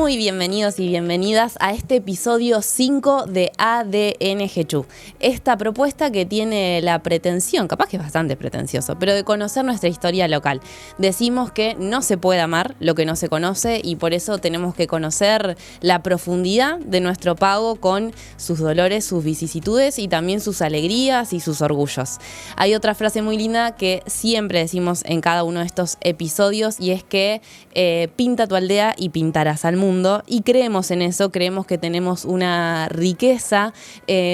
Muy bienvenidos y bienvenidas a este episodio 5 de ADN Jechu. Esta propuesta que tiene la pretensión, capaz que es bastante pretencioso, pero de conocer nuestra historia local. Decimos que no se puede amar lo que no se conoce y por eso tenemos que conocer la profundidad de nuestro pago con sus dolores, sus vicisitudes y también sus alegrías y sus orgullos. Hay otra frase muy linda que siempre decimos en cada uno de estos episodios y es que pinta tu aldea y pintarás al mundo, y creemos en eso, creemos que tenemos una riqueza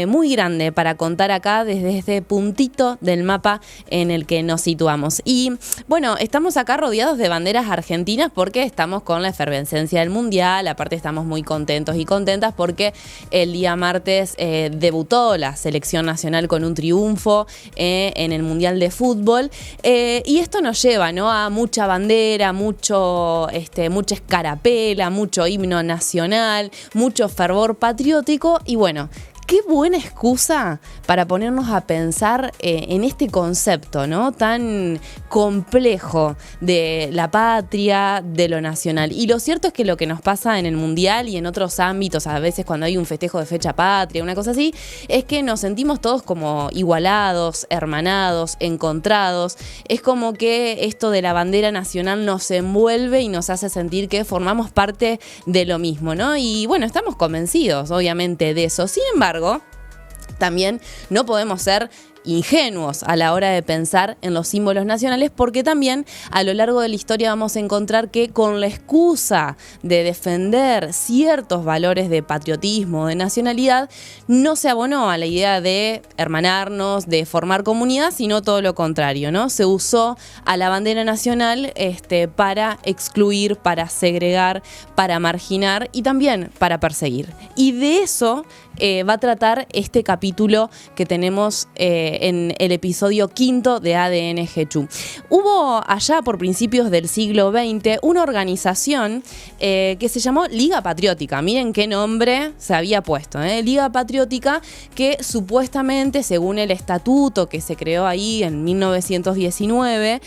muy grande para contar acá desde este puntito del mapa en el que nos situamos. Y bueno, estamos acá rodeados de banderas argentinas porque estamos con la efervescencia del Mundial, aparte estamos muy contentos y contentas porque el día martes debutó la selección nacional con un triunfo en el Mundial de Fútbol, y esto nos lleva, ¿no?, a mucha bandera, mucha escarapela, mucho himno nacional, mucho fervor patriótico y bueno, qué buena excusa para ponernos a pensar en este concepto, ¿no?, tan complejo de la patria, de lo nacional. Y lo cierto es que lo que nos pasa en el Mundial y en otros ámbitos, a veces cuando hay un festejo de fecha patria, una cosa así, es que nos sentimos todos como igualados, hermanados, encontrados. Es como que esto de la bandera nacional nos envuelve y nos hace sentir que formamos parte de lo mismo, ¿no? Y bueno, estamos convencidos, obviamente, de eso. Sin embargo, también no podemos ser ingenuos a la hora de pensar en los símbolos nacionales, porque también a lo largo de la historia vamos a encontrar que con la excusa de defender ciertos valores de patriotismo, de nacionalidad, no se abonó a la idea de hermanarnos, de formar comunidad, sino todo lo contrario, ¿no? Se usó a la bandera nacional para excluir, para segregar, para marginar y también para perseguir. Y de eso va a tratar este capítulo que tenemos en el episodio 5 de ADN Jechu. Hubo allá por principios del siglo XX una organización que se llamó Liga Patriótica. Miren qué nombre se había puesto, Liga Patriótica, que supuestamente, según el estatuto que se creó ahí en 1919,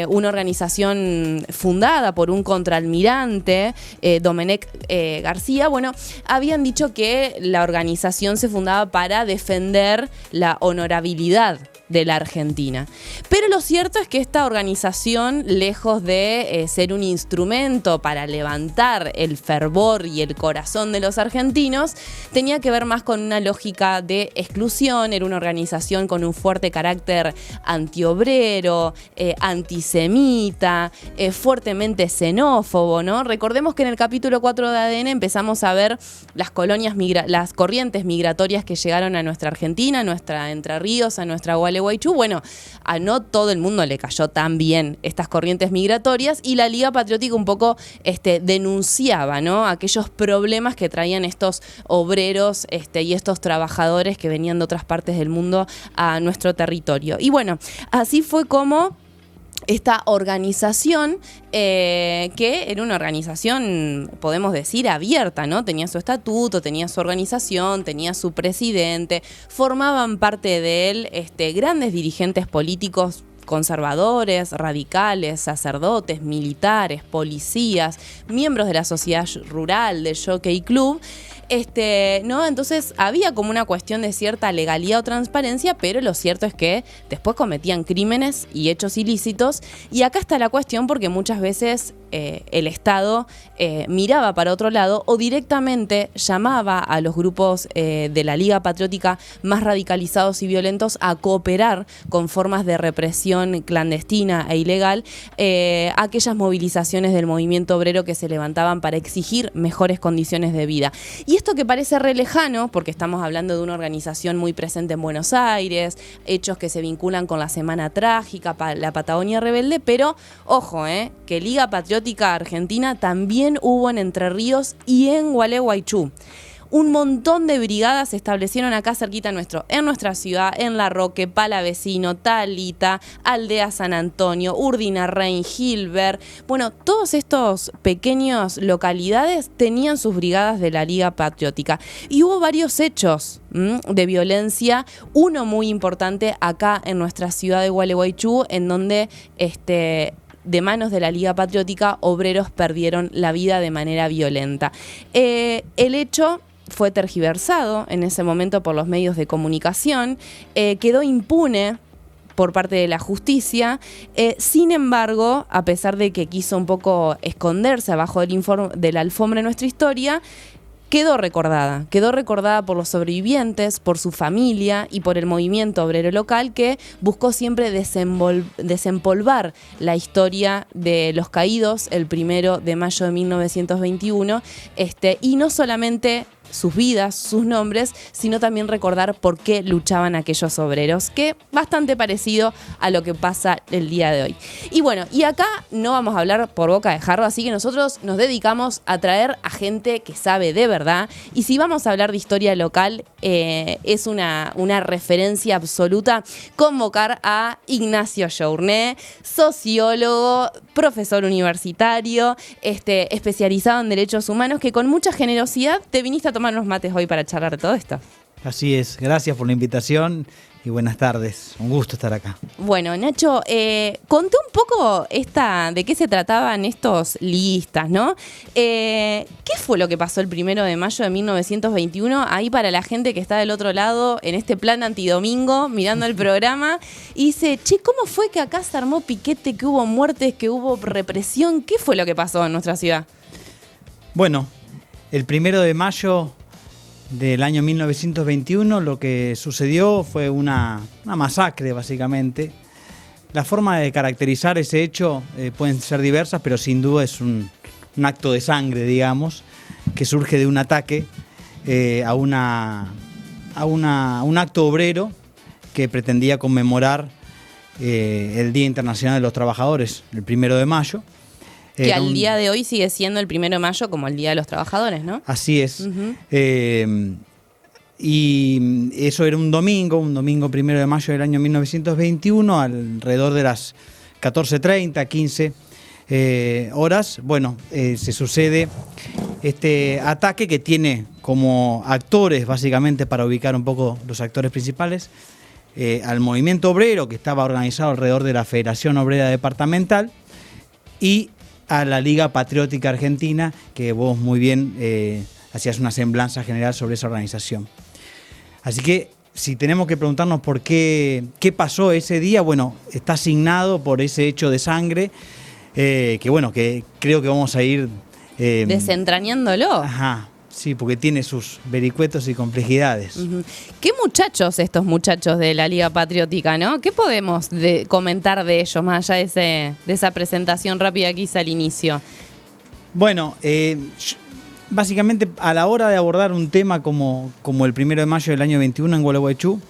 una organización fundada por un contraalmirante, Domenech García, bueno, habían dicho que la organización se fundaba para defender la honorabilidad de la Argentina. Pero lo cierto es que esta organización, lejos de ser un instrumento para levantar el fervor y el corazón de los argentinos, tenía que ver más con una lógica de exclusión. Era una organización con un fuerte carácter antiobrero, antisemita, fuertemente xenófobo, ¿no? Recordemos que en el capítulo 4 de ADN empezamos a ver las corrientes migratorias que llegaron a nuestra Argentina, a nuestra Entre Ríos, a nuestra Gualeguaychú. Bueno, a no todo el mundo le cayó tan bien estas corrientes migratorias y la Liga Patriótica un poco denunciaba, ¿no?, aquellos problemas que traían estos obreros y estos trabajadores que venían de otras partes del mundo a nuestro territorio. Y bueno, así fue como esta organización, que era una organización, podemos decir, abierta, ¿no? Tenía su estatuto, tenía su organización, tenía su presidente, formaban parte de él grandes dirigentes políticos conservadores, radicales, sacerdotes, militares, policías, miembros de la sociedad rural, del Jockey Club. ¿No? Entonces había como una cuestión de cierta legalidad o transparencia, pero lo cierto es que después cometían crímenes y hechos ilícitos. Y acá está la cuestión, porque muchas veces el Estado miraba para otro lado o directamente llamaba a los grupos de la Liga Patriótica más radicalizados y violentos a cooperar con formas de represión clandestina e ilegal, aquellas movilizaciones del movimiento obrero que se levantaban para exigir mejores condiciones de vida. Y esto que parece re lejano, porque estamos hablando de una organización muy presente en Buenos Aires, hechos que se vinculan con la Semana Trágica, la Patagonia Rebelde, pero ojo, que Liga Patriótica Argentina también hubo en Entre Ríos y en Gualeguaychú. Un montón de brigadas se establecieron acá cerquita nuestro, en nuestra ciudad, en La Roque, Palavecino, Talita, Aldea San Antonio, Urdinarrain, Gilbert. Bueno, todos estos pequeños localidades tenían sus brigadas de la Liga Patriótica. Y hubo varios hechos de violencia, uno muy importante acá en nuestra ciudad de Gualeguaychú, en donde de manos de la Liga Patriótica, obreros perdieron la vida de manera violenta. El hecho fue tergiversado en ese momento por los medios de comunicación, quedó impune por parte de la justicia. Sin embargo, a pesar de que quiso un poco esconderse abajo de la alfombra de nuestra historia, quedó recordada por los sobrevivientes, por su familia y por el movimiento obrero local, que buscó siempre desempolvar la historia de los caídos el 1 de mayo de 1921, y no solamente sus vidas, sus nombres, sino también recordar por qué luchaban aquellos obreros, que bastante parecido a lo que pasa el día de hoy. Y bueno, y acá no vamos a hablar por boca de jarro, así que nosotros nos dedicamos a traer a gente que sabe de verdad, y si vamos a hablar de historia local, es una referencia absoluta convocar a Ignacio Journé, sociólogo, profesor universitario, especializado en derechos humanos, que con mucha generosidad te viniste a tomar unos mates hoy para charlar de todo esto. Así es, gracias por la invitación y buenas tardes, un gusto estar acá. Bueno, Nacho, conté un poco de qué se trataban estos liguistas, ¿no? ¿Qué fue lo que pasó el 1 de mayo de 1921? Ahí para la gente que está del otro lado, en este plan antidomingo, mirando el programa, y dice, che, ¿cómo fue que acá se armó piquete, que hubo muertes, que hubo represión? ¿Qué fue lo que pasó en nuestra ciudad? Bueno, el 1 de mayo del año 1921 lo que sucedió fue una masacre, básicamente. La forma de caracterizar ese hecho pueden ser diversas, pero sin duda es un acto de sangre, digamos, que surge de un ataque a un acto obrero que pretendía conmemorar el Día Internacional de los Trabajadores, el 1 de mayo. Que al día de hoy sigue siendo el 1 de mayo como el Día de los Trabajadores, ¿no? Así es. Y eso era un domingo 1 de mayo del año 1921, alrededor de las 14:30, 15 horas. Bueno, se sucede este ataque que tiene como actores, básicamente para ubicar un poco los actores principales, al movimiento obrero, que estaba organizado alrededor de la Federación Obrera Departamental, y a la Liga Patriótica Argentina, que vos muy bien hacías una semblanza general sobre esa organización. Así que si tenemos que preguntarnos por qué pasó ese día, bueno, está asignado por ese hecho de sangre, que creo que vamos a ir desentrañándolo. Ajá. Sí, porque tiene sus vericuetos y complejidades. ¿Qué muchachos estos muchachos de la Liga Patriótica, no? ¿Qué podemos comentar de ellos, más allá de esa presentación rápida que hice al inicio? Bueno, básicamente a la hora de abordar un tema como el 1 de mayo del año 21 en Gualeguaychú,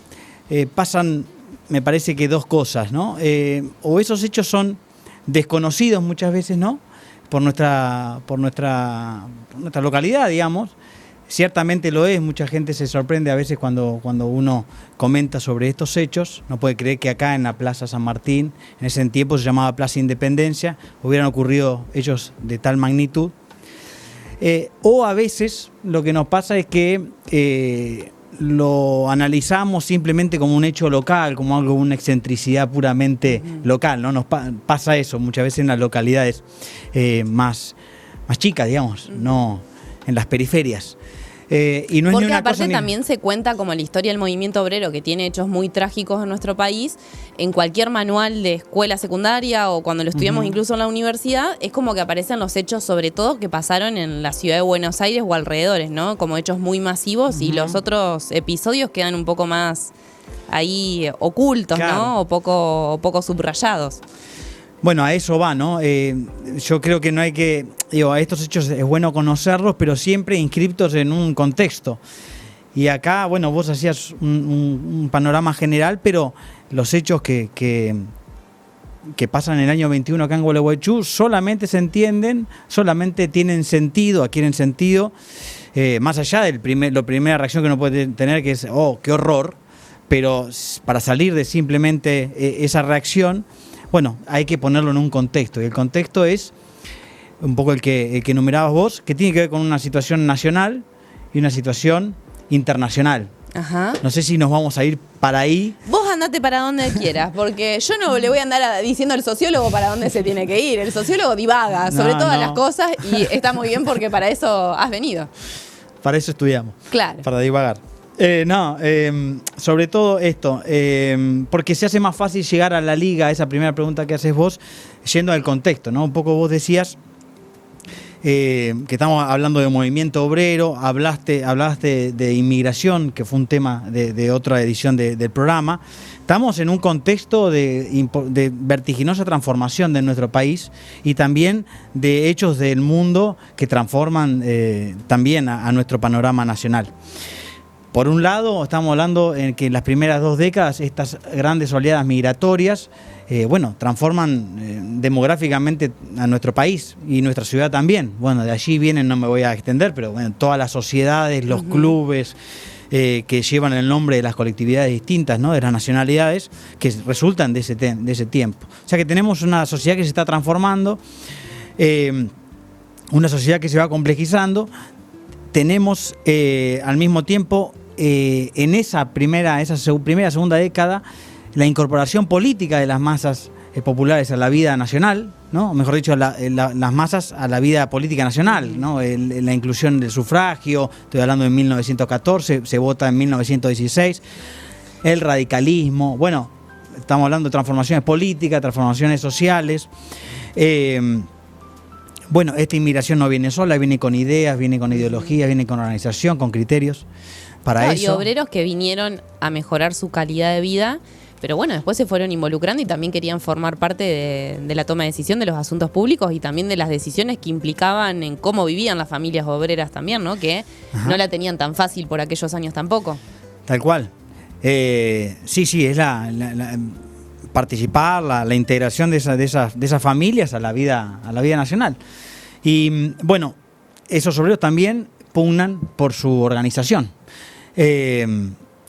pasan, me parece que dos cosas, ¿no? O esos hechos son desconocidos muchas veces, ¿no? Por nuestra localidad, digamos. Ciertamente lo es, mucha gente se sorprende a veces cuando uno comenta sobre estos hechos. No puede creer que acá en la Plaza San Martín, en ese tiempo se llamaba Plaza Independencia, hubieran ocurrido hechos de tal magnitud. O a veces lo que nos pasa es que lo analizamos simplemente como un hecho local, como algo, una excentricidad puramente local, ¿no? Nos pasa eso muchas veces en las localidades más chicas, digamos, no en las periferias. Y no es porque ni una aparte cosa también se cuenta como la historia del movimiento obrero, que tiene hechos muy trágicos en nuestro país. En cualquier manual de escuela secundaria o cuando lo estudiamos incluso en la universidad, es como que aparecen los hechos sobre todo que pasaron en la ciudad de Buenos Aires o alrededores, ¿no? Como hechos muy masivos, y los otros episodios quedan un poco más ahí ocultos, claro, ¿no? O poco subrayados. Bueno, a eso va, ¿no? Yo creo que no hay que... a estos hechos es bueno conocerlos, pero siempre inscriptos en un contexto. Y acá, bueno, vos hacías un panorama general, pero los hechos que pasan en el año 21 acá en Gualeguaychú solamente se entienden, solamente tienen sentido, adquieren sentido, más allá de la primera reacción que uno puede tener, que es, oh, qué horror, pero para salir de simplemente esa reacción, bueno, hay que ponerlo en un contexto, y el contexto es un poco el que enumerabas vos, que tiene que ver con una situación nacional y una situación internacional. Ajá. No sé si nos vamos a ir para ahí. Vos andate para donde quieras, porque yo no le voy a andar diciendo al sociólogo para dónde se tiene que ir. El sociólogo divaga sobre todas las cosas y está muy bien porque para eso has venido. Para eso estudiamos. Claro. Para divagar. Sobre todo esto, porque se hace más fácil llegar a la liga, esa primera pregunta que haces vos, yendo al contexto, ¿no? Un poco vos decías que estamos hablando de movimiento obrero, hablaste de inmigración, que fue un tema de otra edición del programa. Estamos en un contexto de vertiginosa transformación de nuestro país y también de hechos del mundo que transforman también a nuestro panorama nacional. Por un lado, estamos hablando en que en las primeras 2 décadas estas grandes oleadas migratorias transforman demográficamente a nuestro país y nuestra ciudad también. Bueno, de allí vienen, no me voy a extender, pero bueno, todas las sociedades, los clubes que llevan el nombre de las colectividades distintas, ¿no? De las nacionalidades, que resultan de ese tiempo. O sea que tenemos una sociedad que se está transformando, una sociedad que se va complejizando. Tenemos al mismo tiempo en esa segunda década la incorporación política de las masas populares a la vida nacional, ¿no? Mejor dicho, las masas a la vida política nacional, ¿no? La inclusión del sufragio, estoy hablando de 1914, se vota en 1916, el radicalismo, bueno, estamos hablando de transformaciones políticas, transformaciones sociales. Bueno, esta inmigración no viene sola, viene con ideas, viene con ideologías, viene con organización, con criterios. Para eso. Y obreros que vinieron a mejorar su calidad de vida, pero bueno, después se fueron involucrando y también querían formar parte de la toma de decisión de los asuntos públicos y también de las decisiones que implicaban en cómo vivían las familias obreras también, ¿no? Que no la tenían tan fácil por aquellos años tampoco. Tal cual. Sí, es participar, la integración de esas familias a la vida nacional. Y bueno, esos obreros también pugnan por su organización.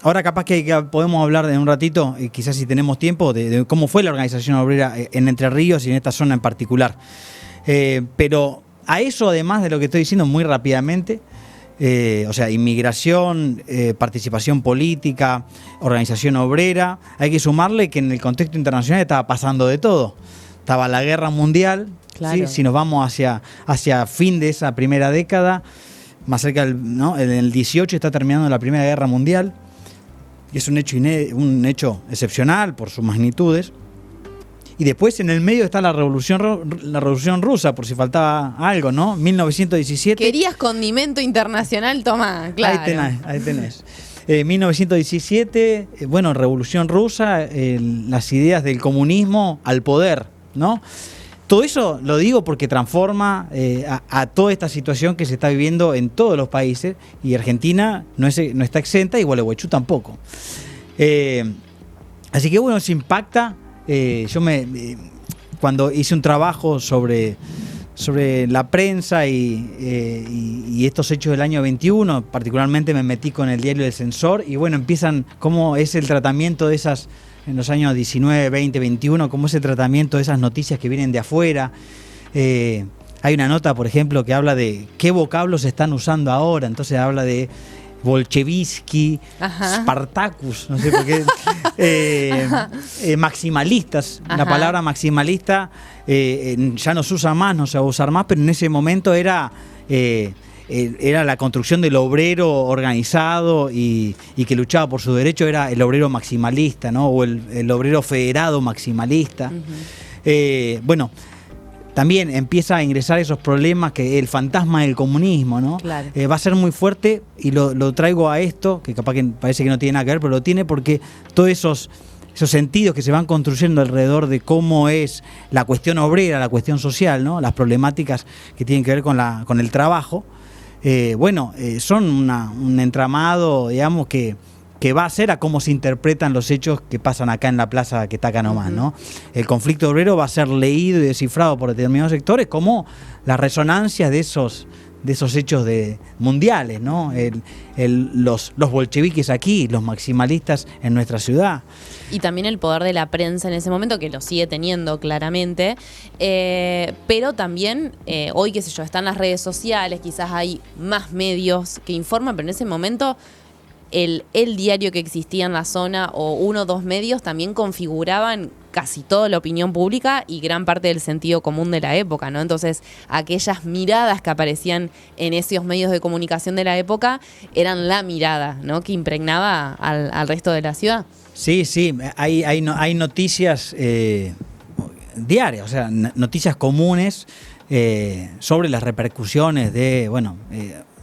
Ahora capaz que podemos hablar en un ratito, quizás si tenemos tiempo, de cómo fue la organización obrera en Entre Ríos y en esta zona en particular. Pero a eso, además de lo que estoy diciendo muy rápidamente, o sea, inmigración, participación política, organización obrera, hay que sumarle que en el contexto internacional estaba pasando de todo. Estaba la guerra mundial, claro. ¿sí? Si nos vamos hacia fin de esa primera década, más cerca ¿no? En el 18 está terminando la Primera Guerra Mundial, y es un hecho excepcional por sus magnitudes. Y después en el medio está la revolución rusa, por si faltaba algo, ¿no? 1917. ¿Querías condimento internacional? Tomá, claro. Ahí tenés. 1917, bueno, revolución rusa, las ideas del comunismo al poder, ¿no? Todo eso lo digo porque transforma a toda esta situación que se está viviendo en todos los países, y Argentina no está exenta, y Gualeguaychú tampoco. Así que bueno, se impacta. Yo cuando hice un trabajo sobre la prensa y estos hechos del año 21, particularmente me metí con el diario del Censor, y bueno, empiezan cómo es el tratamiento de esas, en los años 19, 20, 21, cómo es el tratamiento de esas noticias que vienen de afuera. Hay una nota, por ejemplo, que habla de qué vocablos se están usando ahora, entonces habla de Bolchevisky, Spartacus, no sé por qué, maximalistas. La palabra maximalista ya no se usa más, no se va a usar más, pero en ese momento era la construcción del obrero organizado y que luchaba por su derecho, era el obrero maximalista, ¿no? O el obrero federado maximalista. Bueno, también empieza a ingresar esos problemas, que el fantasma del comunismo, ¿no? Claro. Va a ser muy fuerte, y lo traigo a esto, que capaz que parece que no tiene nada que ver, pero lo tiene porque todos esos sentidos que se van construyendo alrededor de cómo es la cuestión obrera, la cuestión social, ¿no? Las problemáticas que tienen que ver con el trabajo, son un entramado, digamos, que va a ser a cómo se interpretan los hechos que pasan acá en la plaza que está acá nomás, ¿no? El conflicto obrero va a ser leído y descifrado por determinados sectores como las resonancias de esos hechos mundiales, ¿no? Los bolcheviques aquí, los maximalistas en nuestra ciudad. Y también el poder de la prensa en ese momento, que lo sigue teniendo claramente, pero también hoy, qué sé yo, están las redes sociales, quizás hay más medios que informan, pero en ese momento el diario que existía en la zona o uno o dos medios también configuraban casi toda la opinión pública y gran parte del sentido común de la época, ¿no? Entonces, aquellas miradas que aparecían en esos medios de comunicación de la época eran la mirada, ¿no?, que impregnaba al resto de la ciudad. Sí, hay noticias diarias, o sea, noticias comunes sobre las repercusiones de,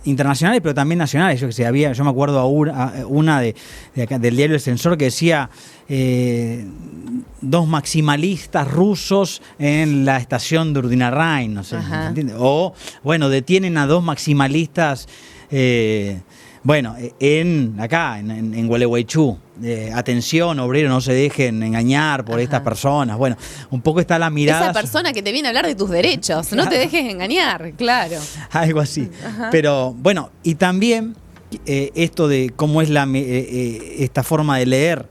internacionales, pero también nacionales. Yo me acuerdo una de acá, del diario El Censor, que decía 2 maximalistas rusos en la estación de Urdinarrain, no sé, ¿entiendes? O, detienen a 2 maximalistas en Gualeguaychú. Atención, obrero, no se dejen engañar por estas personas. Bueno, un poco está la mirada. Esa persona que te viene a hablar de tus derechos, no te dejes engañar, claro. Algo así. Pero bueno, y también esto de cómo es esta forma de leer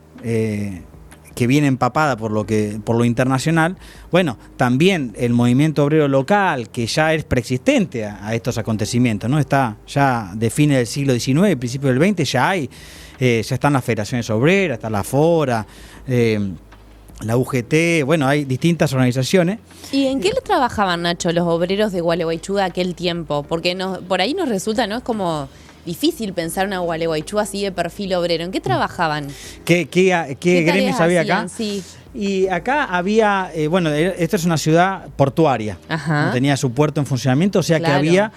que viene empapada por lo internacional. Bueno, también el movimiento obrero local, que ya es preexistente a estos acontecimientos, ¿no? Está ya de fines del siglo XIX, principio del XX, ya están las federaciones obreras, está la FORA, la UGT, hay distintas organizaciones. ¿Y en qué le trabajaban, Nacho, los obreros de Gualeguaychú de aquel tiempo? Porque por ahí nos resulta, ¿no?, es como difícil pensar una Gualeguaychú así de perfil obrero. ¿En qué trabajaban? ¿Qué gremios había acá? Sí. Y acá había, esta es una ciudad portuaria, no tenía su puerto en funcionamiento, o sea que había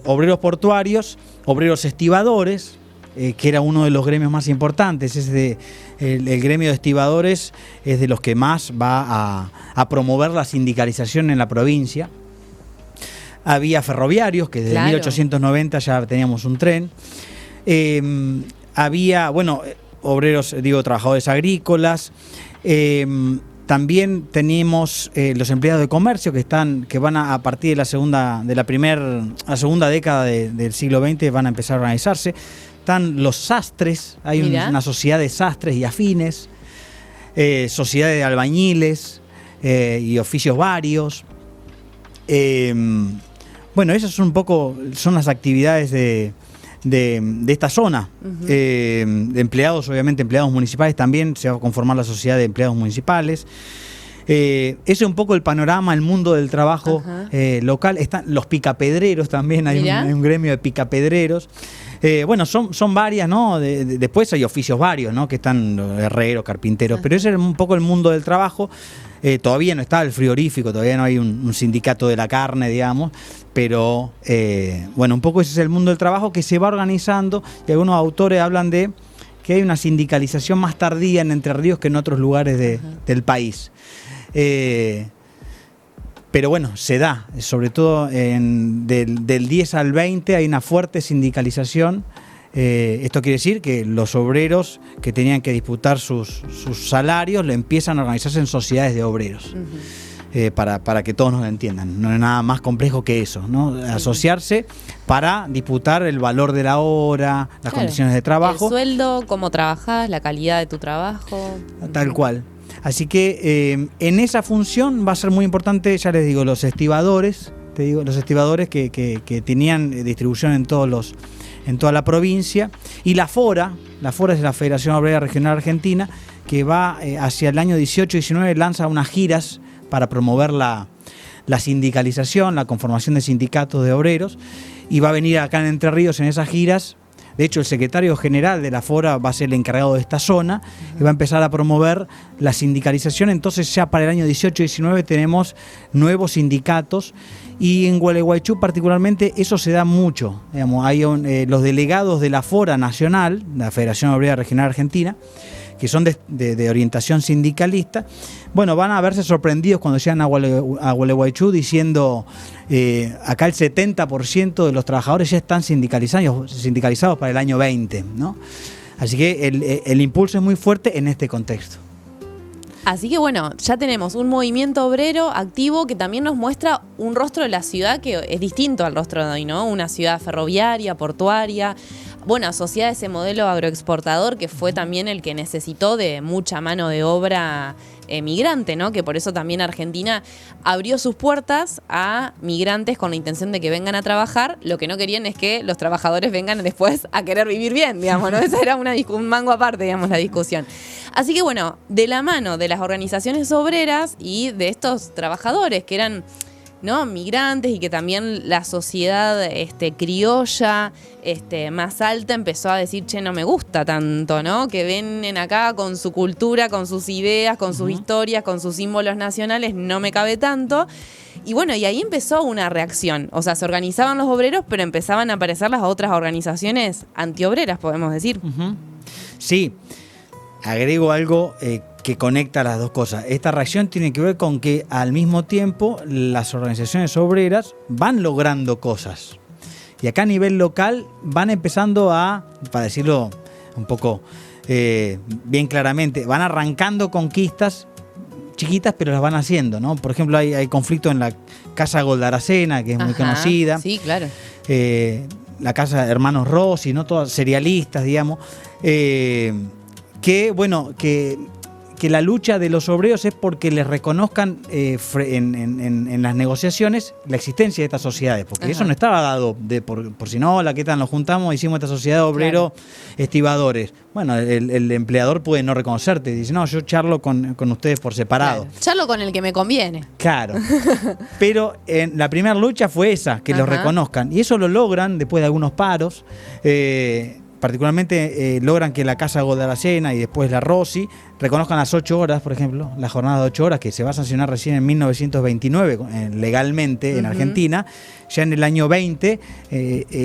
obreros portuarios, obreros estibadores, que era uno de los gremios más importantes. El gremio de estibadores es de los que más va a promover la sindicalización en la provincia. Había ferroviarios, que desde 1890 ya teníamos un tren. Había, obreros, trabajadores agrícolas. También teníamos los empleados de comercio que van a partir de la segunda década del siglo XX van a empezar a organizarse. Están los sastres, hay una sociedad de sastres y afines, sociedades de albañiles y oficios varios. Esas son las actividades de esta zona. De empleados, obviamente empleados municipales, también se va a conformar la sociedad de empleados municipales. Ese es un poco el panorama, el mundo del trabajo local. Están los picapedreros también, hay un gremio de picapedreros. Son varias, ¿no? Después hay oficios varios, ¿no?, que están herreros, carpinteros, pero ese es un poco el mundo del trabajo. Todavía no está el frigorífico, todavía no hay un sindicato de la carne, digamos, pero un poco ese es el mundo del trabajo que se va organizando, y algunos autores hablan de que hay una sindicalización más tardía en Entre Ríos que en otros lugares del país. Pero se da, sobre todo del 10 al 20 hay una fuerte sindicalización. Esto quiere decir que los obreros que tenían que disputar sus salarios le empiezan a organizarse en sociedades de obreros. Para que todos nos entiendan. No es nada más complejo que eso, ¿no? Asociarse para disputar el valor de la hora, las condiciones de trabajo. El sueldo, cómo trabajás, la calidad de tu trabajo. Tal cual. Así que en esa función va a ser muy importante, ya les digo, los estibadores, los estibadores que tenían distribución en toda la provincia, y la FORA es la Federación Obrera Regional Argentina, que va hacia el año 18-19, lanza unas giras para promover la sindicalización, la conformación de sindicatos de obreros, y va a venir acá en Entre Ríos en esas giras. De hecho, el secretario general de la FORA va a ser el encargado de esta zona y va a empezar a promover la sindicalización. Entonces ya para el año 18-19 tenemos nuevos sindicatos, y en Gualeguaychú particularmente eso se da mucho. Digamos, hay los delegados de la FORA Nacional, la Federación Obrera Regional Argentina, que son de orientación sindicalista, van a verse sorprendidos cuando llegan a Gualeguaychú diciendo acá el 70% de los trabajadores ya están sindicalizados para el año 20, ¿no? Así que el impulso es muy fuerte en este contexto. Así que ya tenemos un movimiento obrero activo que también nos muestra un rostro de la ciudad que es distinto al rostro de hoy, ¿no? Una ciudad ferroviaria, portuaria, asociada a ese modelo agroexportador que fue también el que necesitó de mucha mano de obra migrante, ¿no? Que por eso también Argentina abrió sus puertas a migrantes con la intención de que vengan a trabajar. Lo que no querían es que los trabajadores vengan después a querer vivir bien, digamos, ¿no? Esa era un mango aparte, digamos, la discusión. Así que bueno, de la mano de las organizaciones obreras y de estos trabajadores que eran, ¿no?, migrantes, y que también la sociedad criolla más alta empezó a decir, che, no me gusta tanto, ¿no? Que vengan acá con su cultura, con sus ideas, con sus historias, con sus símbolos nacionales, no me cabe tanto. Y bueno, y ahí empezó una reacción. O sea, se organizaban los obreros, pero empezaban a aparecer las otras organizaciones antiobreras, podemos decir. Sí, agrego algo que conecta las dos cosas. Esta reacción tiene que ver con que al mismo tiempo las organizaciones obreras van logrando cosas. Y acá a nivel local van empezando a, para decirlo un poco bien claramente, van arrancando conquistas chiquitas, pero las van haciendo, ¿no? Por ejemplo, hay conflicto en la Casa Goldaracena, que es muy conocida. Sí, claro. La Casa Hermanos Rossi, ¿no? Todas serialistas, digamos. Que, bueno, que la lucha de los obreros es porque les reconozcan en las negociaciones la existencia de estas sociedades, porque eso no estaba dado por si no, ¿qué tal? Nos juntamos, hicimos esta sociedad de obreros estibadores. Bueno, el empleador puede no reconocerte, dice, no, yo charlo con ustedes por separado. Claro. Charlo con el que me conviene. Claro. Pero la primera lucha fue esa, que los reconozcan. Y eso lo logran después de algunos paros. Particularmente logran que la Casa Goldaracena y después la Rossi reconozcan las 8 horas, por ejemplo, la jornada de 8 horas, que se va a sancionar recién en 1929 legalmente en Argentina. Ya en el año 20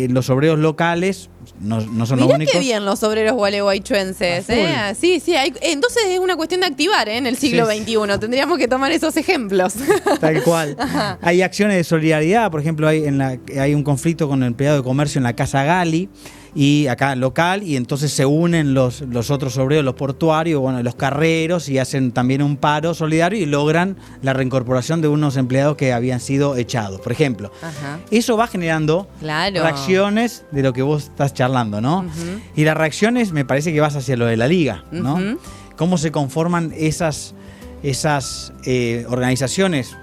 los obreros locales no son los únicos. Mirá qué bien los obreros gualeguaychuenses. Sí, entonces es una cuestión de activar en el siglo XXI. Tendríamos que tomar esos ejemplos. Tal cual. Hay acciones de solidaridad, por ejemplo, hay un conflicto con el empleado de comercio en la Casa Gali, y acá local, y entonces se unen los otros obreros, los portuarios, bueno, los carreros, y hacen también un paro solidario y logran la reincorporación de unos empleados que habían sido echados, por ejemplo. Eso va generando reacciones de lo que vos estás charlando, ¿no? Y las reacciones me parece que vas hacia lo de la Liga, ¿no? Cómo se conforman esas organizaciones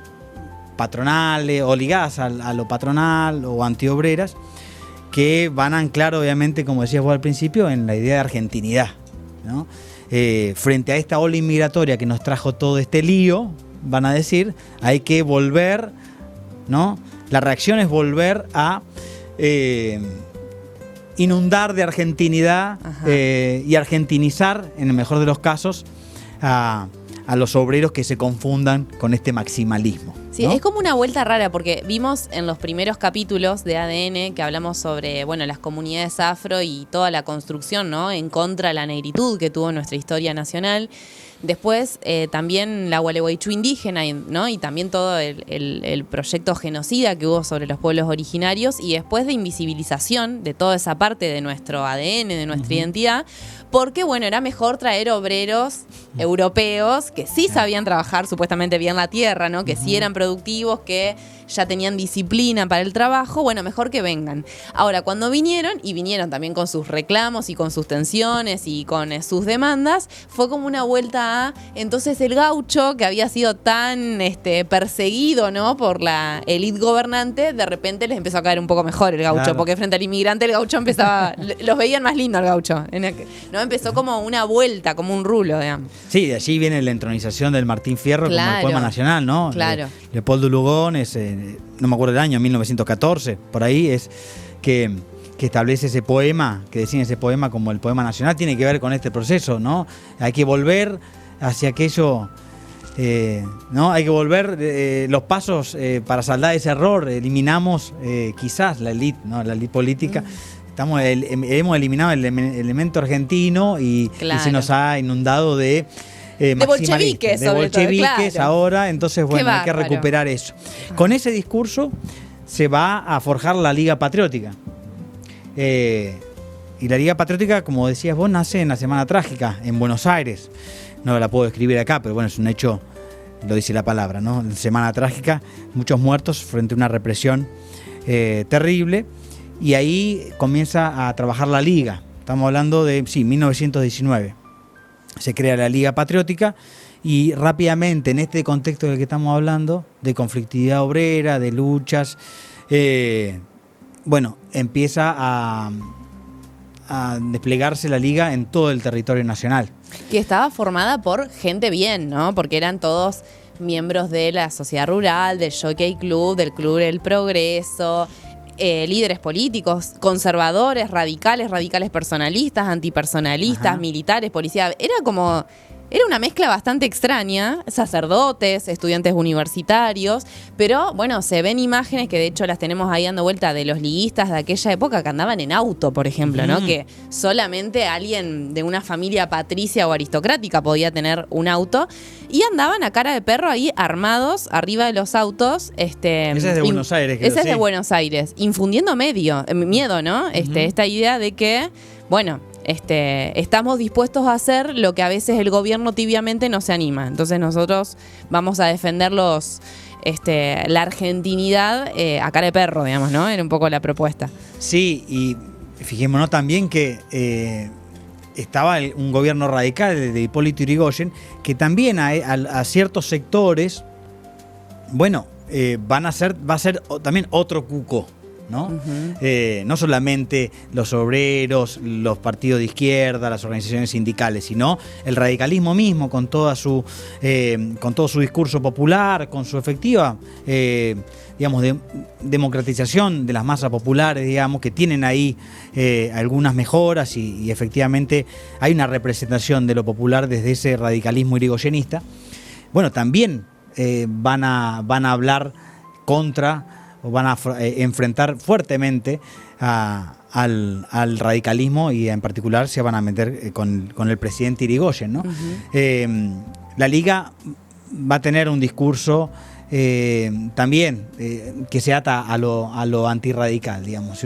patronales o ligadas a lo patronal o antiobreras, que van a anclar, obviamente, como decías vos al principio, en la idea de argentinidad, ¿no? Frente a esta ola inmigratoria que nos trajo todo este lío, van a decir, hay que volver, ¿no? La reacción es volver a inundar de argentinidad y argentinizar, en el mejor de los casos, a los obreros que se confundan con este maximalismo. Sí, ¿no? Es como una vuelta rara, porque vimos en los primeros capítulos de ADN que hablamos sobre, bueno, las comunidades afro y toda la construcción, ¿no?, en contra de la negritud que tuvo nuestra historia nacional. Después también la Gualeguaychú indígena, ¿no?, y también todo el proyecto genocida que hubo sobre los pueblos originarios, y después de invisibilización de toda esa parte de nuestro ADN, de nuestra identidad, porque, bueno, era mejor traer obreros europeos que sí sabían trabajar supuestamente bien la tierra, ¿no?, que sí eran productivos, que ya tenían disciplina para el trabajo, bueno, mejor que vengan. Ahora, cuando vinieron también con sus reclamos y con sus tensiones y con sus demandas, fue como una vuelta a, entonces, el gaucho, que había sido tan perseguido, ¿no?, por la élite gobernante, de repente les empezó a caer un poco mejor el gaucho, porque frente al inmigrante el gaucho empezaba, los veían más lindo al gaucho, ¿no? Empezó como una vuelta, como un rulo, digamos. Sí, de allí viene la entronización del Martín Fierro como el poema nacional, ¿no? Claro. Leopoldo Lugón no me acuerdo el año, 1914, por ahí es que establece ese poema, que decía ese poema como el poema nacional, tiene que ver con este proceso, ¿no? Hay que volver hacia aquello, ¿no? Hay que volver los pasos para saldar ese error. Eliminamos quizás la élite, ¿no?, la élite política. Hemos eliminado el elemento argentino y se nos ha inundado de bolcheviques, ahora, entonces, bueno, hay que recuperar eso. Con ese discurso se va a forjar la Liga Patriótica. Y la Liga Patriótica, como decías vos, nace en la Semana Trágica, en Buenos Aires. No la puedo escribir acá, pero bueno, es un hecho, lo dice la palabra, ¿no? Semana Trágica, muchos muertos frente a una represión terrible. Y ahí comienza a trabajar la Liga. Estamos hablando de, 1919. Se crea la Liga Patriótica Y rápidamente, en este contexto del que estamos hablando, de conflictividad obrera, de luchas, empieza a desplegarse la Liga en todo el territorio nacional. Que estaba formada por gente bien, ¿no? Porque eran todos miembros de la sociedad rural, del Jockey Club, del Club del Progreso, líderes políticos, conservadores, radicales personalistas, antipersonalistas, militares, policía. Era una mezcla bastante extraña, sacerdotes, estudiantes universitarios, pero bueno, se ven imágenes que de hecho las tenemos ahí dando vuelta de los liguistas de aquella época que andaban en auto, por ejemplo, ¿no? Que solamente alguien de una familia patricia o aristocrática podía tener un auto y andaban a cara de perro ahí armados arriba de los autos. Esa es de Buenos Aires. Esa es de Buenos Aires, infundiendo miedo, ¿no? Esta idea de que, bueno, estamos dispuestos a hacer lo que a veces el gobierno tibiamente no se anima. Entonces nosotros vamos a defender la argentinidad a cara de perro, digamos, ¿no? Era un poco la propuesta. Sí, y fijémonos también que estaba un gobierno radical de Hipólito Yrigoyen, que también a ciertos sectores, va a ser también otro cuco, ¿no? No solamente los obreros, los partidos de izquierda, las organizaciones sindicales, sino el radicalismo mismo con todo su discurso popular, con su efectiva democratización de las masas populares, que tienen ahí algunas mejoras y efectivamente hay una representación de lo popular desde ese radicalismo irigoyenista. Bueno, también van a hablar contra o van a enfrentar fuertemente al radicalismo y en particular se van a meter con el presidente Irigoyen, ¿no? La Liga va a tener un discurso también que se ata a lo antirradical, digamos.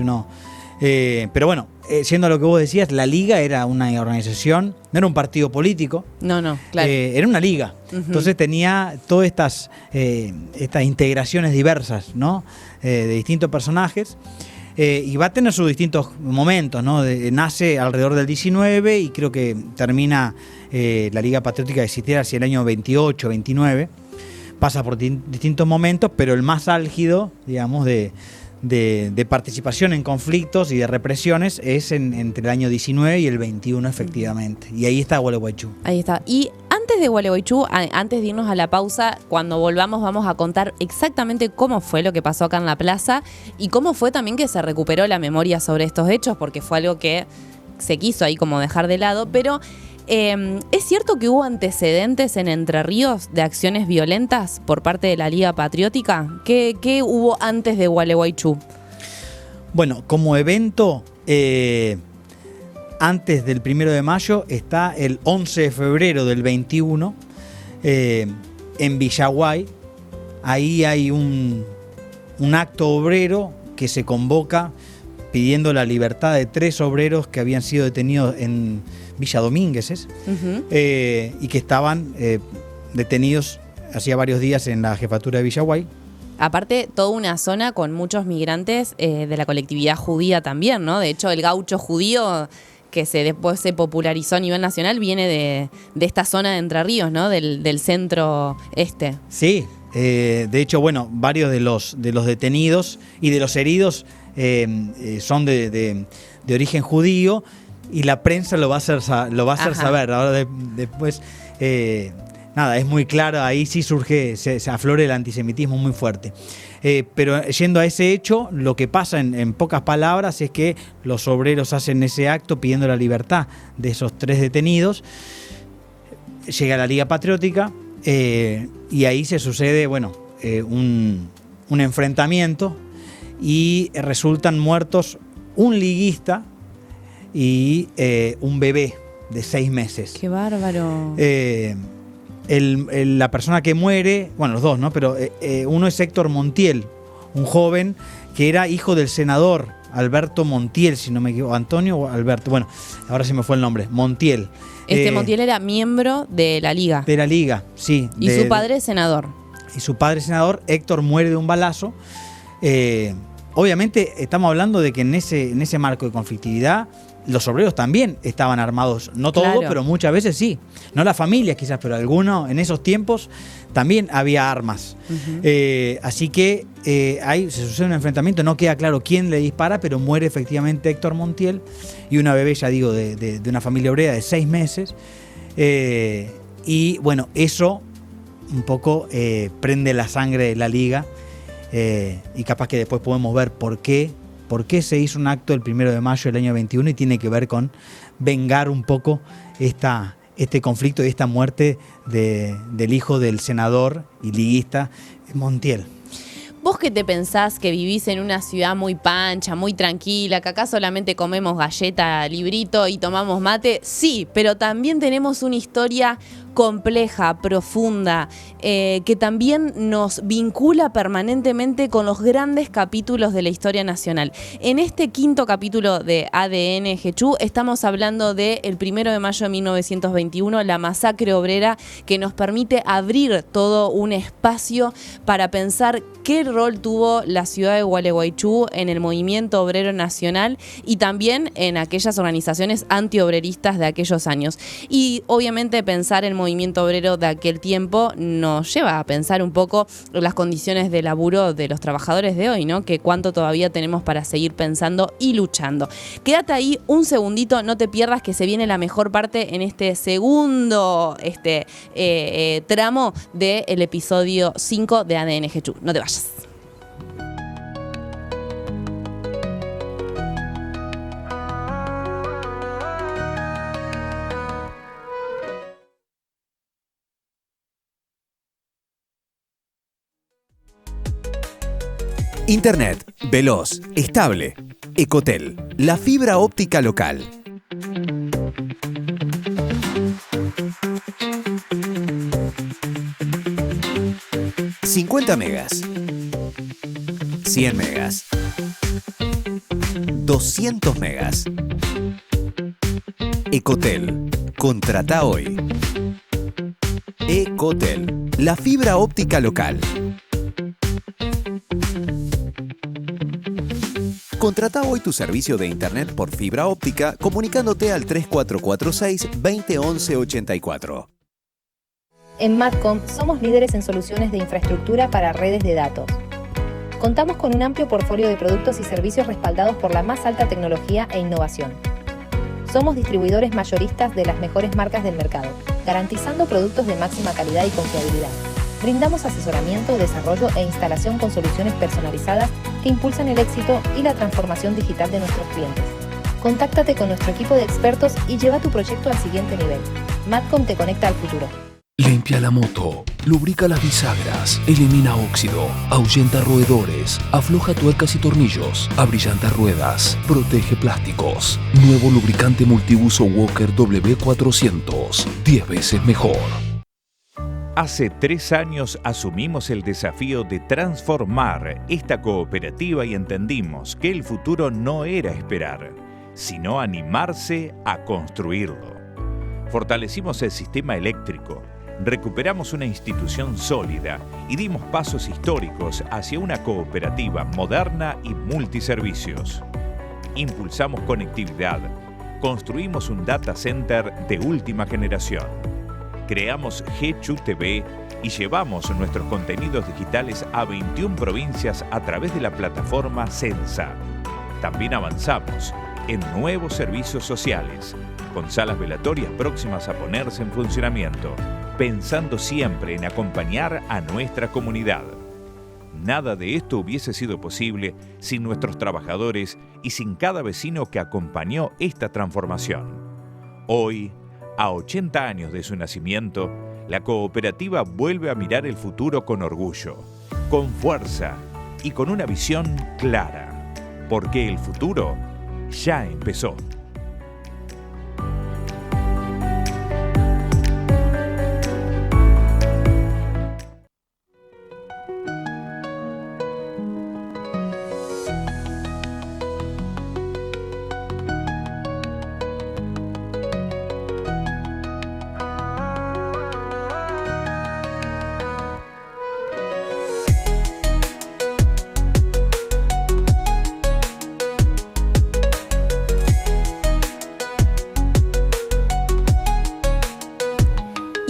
Pero bueno, siendo lo que vos decías, la Liga era una organización, no era un partido político. No, claro. Era una liga. Entonces tenía todas estas integraciones diversas, ¿no? De distintos personajes. Y va a tener sus distintos momentos, ¿no? Nace alrededor del 19 y creo que termina la Liga Patriótica de existir hacia el año 28, 29. Pasa por distintos momentos, pero el más álgido, digamos, de participación en conflictos y de represiones es entre el año 19 y el 21 efectivamente. Y ahí está Gualeguaychú. Ahí está. Y antes de Gualeguaychú, antes de irnos a la pausa, cuando volvamos vamos a contar exactamente cómo fue lo que pasó acá en la plaza y cómo fue también que se recuperó la memoria sobre estos hechos, porque fue algo que se quiso ahí como dejar de lado, pero ¿es cierto que hubo antecedentes en Entre Ríos de acciones violentas por parte de la Liga Patriótica? ¿Qué hubo antes de Gualeguaychú? Bueno, como evento, antes del 1 de mayo está el 11 de febrero del 21 en Villaguay. Ahí hay un acto obrero que se convoca pidiendo la libertad de 3 obreros que habían sido detenidos en Villa Domínguez, y que estaban detenidos hacía varios días en la jefatura de Villaguay. Aparte, toda una zona con muchos migrantes de la colectividad judía también, ¿no? De hecho, el gaucho judío que después se popularizó a nivel nacional viene de esta zona de Entre Ríos, ¿no? Del centro este. Sí, de hecho, varios de los detenidos y de los heridos son de origen judío. Y la prensa lo va a hacer saber. Ahora después, es muy claro, ahí sí se aflora el antisemitismo muy fuerte. Pero yendo a ese hecho, lo que pasa en pocas palabras es que los obreros hacen ese acto pidiendo la libertad de esos 3 detenidos. Llega la Liga Patriótica y ahí se sucede, un enfrentamiento y resultan muertos un liguista y un bebé de 6 meses. ¡Qué bárbaro! La persona que muere, los dos, ¿no? Pero uno es Héctor Montiel, un joven que era hijo del senador Alberto Montiel, si no me equivoco, Antonio o Alberto, ahora se me fue el nombre, Montiel. Montiel era miembro de la Liga. De la Liga, sí. Y su padre es senador. Y su padre es senador. Héctor muere de un balazo. obviamente estamos hablando de que en ese marco de conflictividad los obreros también estaban armados, no todos, Claro. pero muchas veces sí. No las familias quizás, pero algunos en esos tiempos también había armas. Así que ahí se sucede un enfrentamiento, no queda claro quién le dispara, pero muere efectivamente Héctor Montiel y una bebé, ya digo, de una familia obrera de 6 meses. Y bueno, eso un poco prende la sangre de la Liga, y capaz que después podemos ver por qué se hizo un acto el 1 de mayo del año 21 y tiene que ver con vengar un poco este conflicto y esta muerte del hijo del senador y liguista Montiel. Vos que te pensás que vivís en una ciudad muy pancha, muy tranquila, que acá solamente comemos galleta, librito y tomamos mate, sí, pero también tenemos una historia compleja, profunda, que también nos vincula permanentemente con los grandes capítulos de la historia nacional. En este 5º capítulo de ADN Jechú estamos hablando del 1 de mayo de 1921, la masacre obrera, que nos permite abrir todo un espacio para pensar qué rol tuvo la ciudad de Gualeguaychú en el movimiento obrero nacional y también en aquellas organizaciones antiobreristas de aquellos años. Y obviamente pensar el movimiento obrero de aquel tiempo nos lleva a pensar un poco en las condiciones de laburo de los trabajadores de hoy, ¿no? Que cuánto todavía tenemos para seguir pensando y luchando. Quédate ahí un segundito, no te pierdas que se viene la mejor parte en este segundo tramo del episodio 5 de ADN Jechú. No te vayas. Internet, veloz, estable. Ecotel, la fibra óptica local. $50 megas. 100 megas. 200 megas. Ecotel, contrata hoy. Ecotel, la fibra óptica local. Contrata hoy tu servicio de internet por fibra óptica comunicándote al 3446 2011 84. En Matcom somos líderes en soluciones de infraestructura para redes de datos. Contamos con un amplio portfolio de productos y servicios respaldados por la más alta tecnología e innovación. Somos distribuidores mayoristas de las mejores marcas del mercado, garantizando productos de máxima calidad y confiabilidad. Brindamos asesoramiento, desarrollo e instalación con soluciones personalizadas que impulsan el éxito y la transformación digital de nuestros clientes. Contáctate con nuestro equipo de expertos y lleva tu proyecto al siguiente nivel. Matcom te conecta al futuro. Limpia la moto, lubrica las bisagras, elimina óxido, ahuyenta roedores, afloja tuercas y tornillos, abrillanta ruedas, protege plásticos. Nuevo lubricante multiuso Walker W400, 10 veces mejor. Hace 3 años asumimos el desafío de transformar esta cooperativa y entendimos que el futuro no era esperar, sino animarse a construirlo. Fortalecimos el sistema eléctrico, recuperamos una institución sólida y dimos pasos históricos hacia una cooperativa moderna y multiservicios. Impulsamos conectividad, construimos un data center de última generación. Creamos Jechú TV y llevamos nuestros contenidos digitales a 21 provincias a través de la plataforma Sensa. También avanzamos en nuevos servicios sociales, con salas velatorias próximas a ponerse en funcionamiento, pensando siempre en acompañar a nuestra comunidad. Nada de esto hubiese sido posible sin nuestros trabajadores y sin cada vecino que acompañó esta transformación. Hoy, a 80 años de su nacimiento, la cooperativa vuelve a mirar el futuro con orgullo, con fuerza y con una visión clara, porque el futuro ya empezó.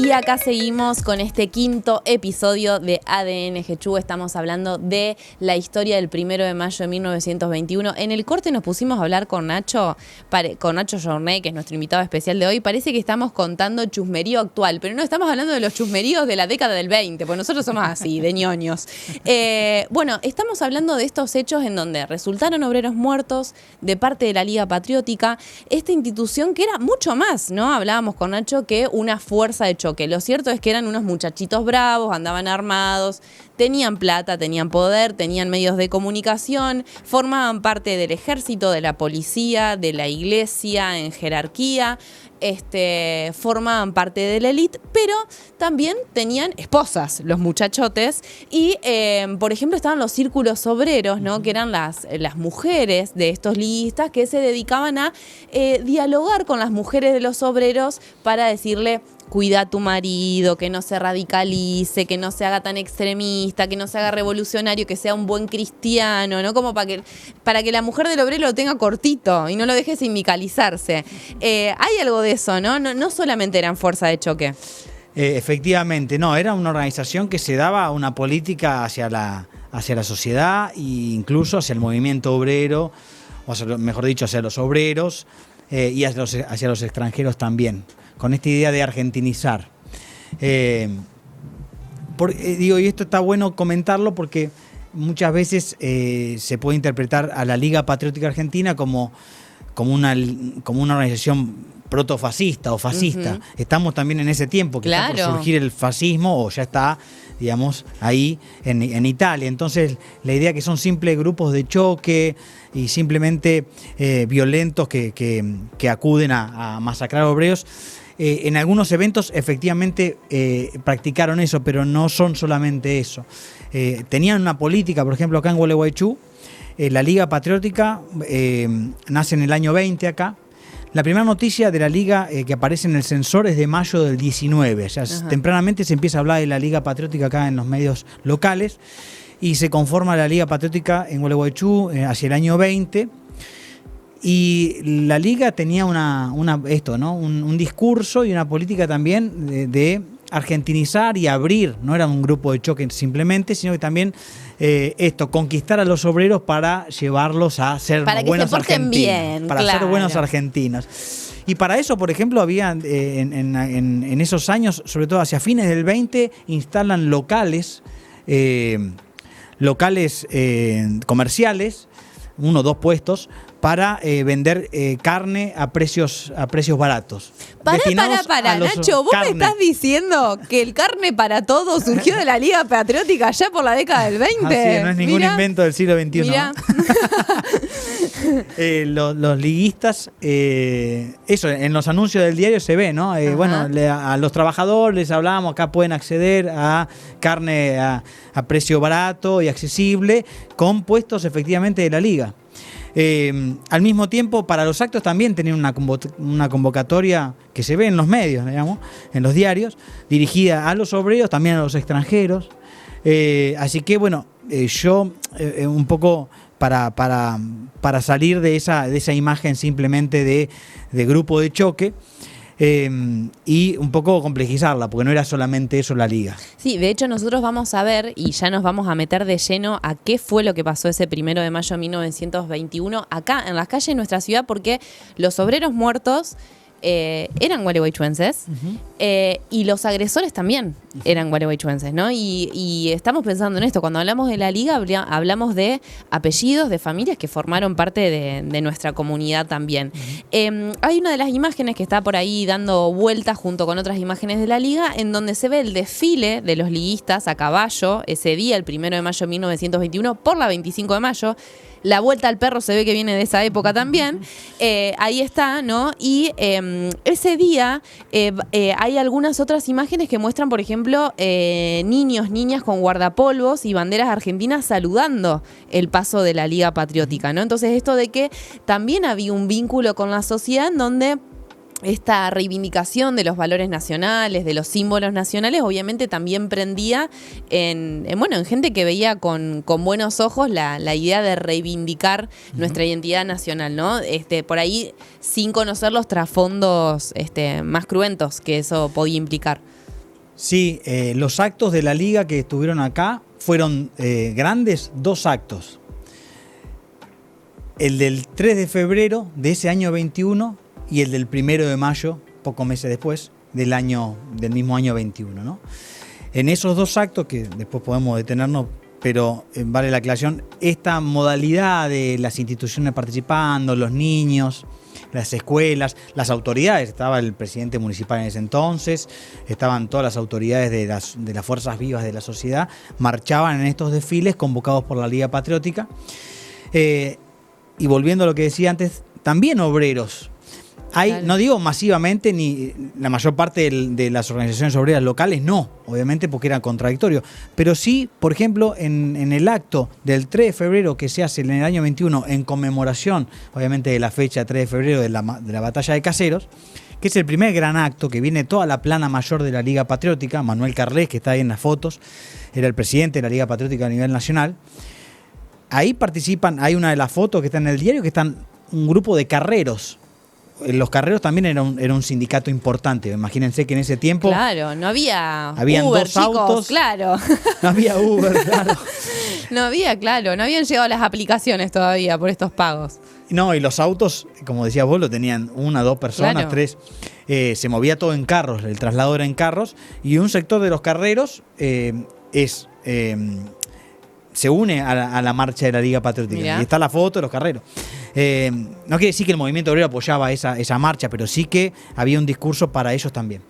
Y acá seguimos con este quinto episodio de ADN GECHU. Estamos hablando de la historia del 1 de mayo de 1921. En el corte nos pusimos a hablar con Nacho Journet, que es nuestro invitado especial de hoy. Parece que estamos contando chusmerío actual, pero no estamos hablando de los chusmeríos de la década del 20, porque nosotros somos así, de ñoños. Bueno, estamos hablando de estos hechos en donde resultaron obreros muertos de parte de la Liga Patriótica, esta institución que era mucho más, ¿no? Hablábamos con Nacho que una fuerza de choque. Lo cierto es que eran unos muchachitos bravos, andaban armados, tenían plata, tenían poder, tenían medios de comunicación, formaban parte del ejército, de la policía, de la iglesia en jerarquía, formaban parte de la élite, pero también tenían esposas, los muchachotes, y por ejemplo estaban los círculos obreros, ¿no? Que eran las mujeres de estos liguistas que se dedicaban a dialogar con las mujeres de los obreros para decirle: cuida a tu marido, que no se radicalice, que no se haga tan extremista, que no se haga revolucionario, que sea un buen cristiano, ¿no? Como para que la mujer del obrero lo tenga cortito y no lo deje sindicalizarse. Hay algo de eso, ¿no? No solamente eran fuerza de choque. Efectivamente, no, era una organización que se daba una política hacia la sociedad e incluso hacia el movimiento obrero, o mejor dicho, hacia los obreros y hacia los extranjeros también, con esta idea de argentinizar. Y esto está bueno comentarlo porque muchas veces se puede interpretar a la Liga Patriótica Argentina como una organización protofascista o fascista. Uh-huh. Estamos también en ese tiempo que está por surgir el fascismo, o ya está, digamos, ahí en Italia. Entonces, la idea que son simples grupos de choque y simplemente violentos que acuden a masacrar obreros. En algunos eventos efectivamente practicaron eso, pero no son solamente eso. Tenían una política, por ejemplo, acá en Gualeguaychú, la Liga Patriótica nace en el año 20 acá. La primera noticia de la Liga que aparece en el censor es de mayo del 19. O sea, tempranamente se empieza a hablar de la Liga Patriótica acá en los medios locales y se conforma la Liga Patriótica en Gualeguaychú hacia el año 20. Y la Liga tenía un discurso y una política también de argentinizar y abrir. No era un grupo de choque simplemente, sino que también conquistar a los obreros para llevarlos a ser buenos argentinos. Para ser buenos argentinos. Y para eso, por ejemplo, había en esos años, sobre todo hacia fines del 20, instalan locales comerciales, 1 o 2 puestos, para vender carne a precios baratos. Para, Nacho, ¿vos me estás diciendo que el carne para todos surgió de la Liga Patriótica ya por la década del 20? Así es, no es ningún invento del siglo XXI. ¿No? Los liguistas, eso, en los anuncios del diario se ve, ¿no? A los trabajadores les hablábamos, acá pueden acceder a carne a precio barato y accesible, con puestos efectivamente de la Liga. Al mismo tiempo, para los actos también tenían una convocatoria que se ve en los medios, digamos, en los diarios, dirigida a los obreros, también a los extranjeros. Así que, bueno, yo un poco para salir de esa imagen simplemente de grupo de choque, y un poco complejizarla, porque no era solamente eso la Liga. Sí, de hecho nosotros vamos a ver y ya nos vamos a meter de lleno a qué fue lo que pasó ese 1 de mayo de 1921 acá en las calles de nuestra ciudad, porque los obreros muertos eran gualeguaychuenses, y los agresores también eran gualeguaychuenses, ¿no? Y estamos pensando en esto. Cuando hablamos de la Liga, hablamos de apellidos, de familias que formaron parte de nuestra comunidad también. Hay una de las imágenes que está por ahí dando vueltas junto con otras imágenes de la Liga, en donde se ve el desfile de los liguistas a caballo ese día, el 1 de mayo de 1921, por la 25 de mayo. La vuelta al perro se ve que viene de esa época también. Ahí está, ¿no? Y ese día hay algunas otras imágenes que muestran, por ejemplo, niños, niñas con guardapolvos y banderas argentinas saludando el paso de la Liga Patriótica, ¿no? Entonces, esto de que también había un vínculo con la sociedad en donde esta reivindicación de los valores nacionales, de los símbolos nacionales, obviamente también prendía en gente que veía con buenos ojos la idea de reivindicar nuestra identidad nacional, ¿no? Por ahí sin conocer los trasfondos más cruentos que eso podía implicar. Sí, los actos de la liga que estuvieron acá fueron grandes, 2 actos. El del 3 de febrero de ese año 21 y el del 1 de mayo, pocos meses después, del mismo año 21, ¿no? En esos 2 actos, que después podemos detenernos, pero vale la aclaración, esta modalidad de las instituciones participando, los niños, las escuelas, las autoridades, estaba el presidente municipal en ese entonces, estaban todas las autoridades de las fuerzas vivas de la sociedad, marchaban en estos desfiles convocados por la Liga Patriótica. Y volviendo a lo que decía antes, también obreros. Hay, claro. No digo masivamente, ni la mayor parte de las organizaciones obreras locales, no, obviamente porque era contradictorio. Pero sí, por ejemplo, en el acto del 3 de febrero que se hace en el año 21, en conmemoración, obviamente, de la fecha 3 de febrero de la batalla de Caseros, que es el primer gran acto que viene toda la plana mayor de la Liga Patriótica. Manuel Carles, que está ahí en las fotos, era el presidente de la Liga Patriótica a nivel nacional. Ahí participan, hay una de las fotos que está en el diario, que están un grupo de carreros. Los carreros también era un sindicato importante. Imagínense que en ese tiempo... Claro, no había habían Uber, 2 autos. chicos, claro. No había Uber, claro. No habían llegado las aplicaciones todavía por estos pagos. No, y los autos, como decías vos, lo tenían 1, 2 personas, claro. 3. Se movía todo en carros, el traslado era en carros. Y un sector de los carreros se une a la marcha de la Liga Patriótica. Mirá. Y está la foto de los carreros. No quiere decir que el movimiento obrero apoyaba esa marcha, pero sí que había un discurso para ellos también.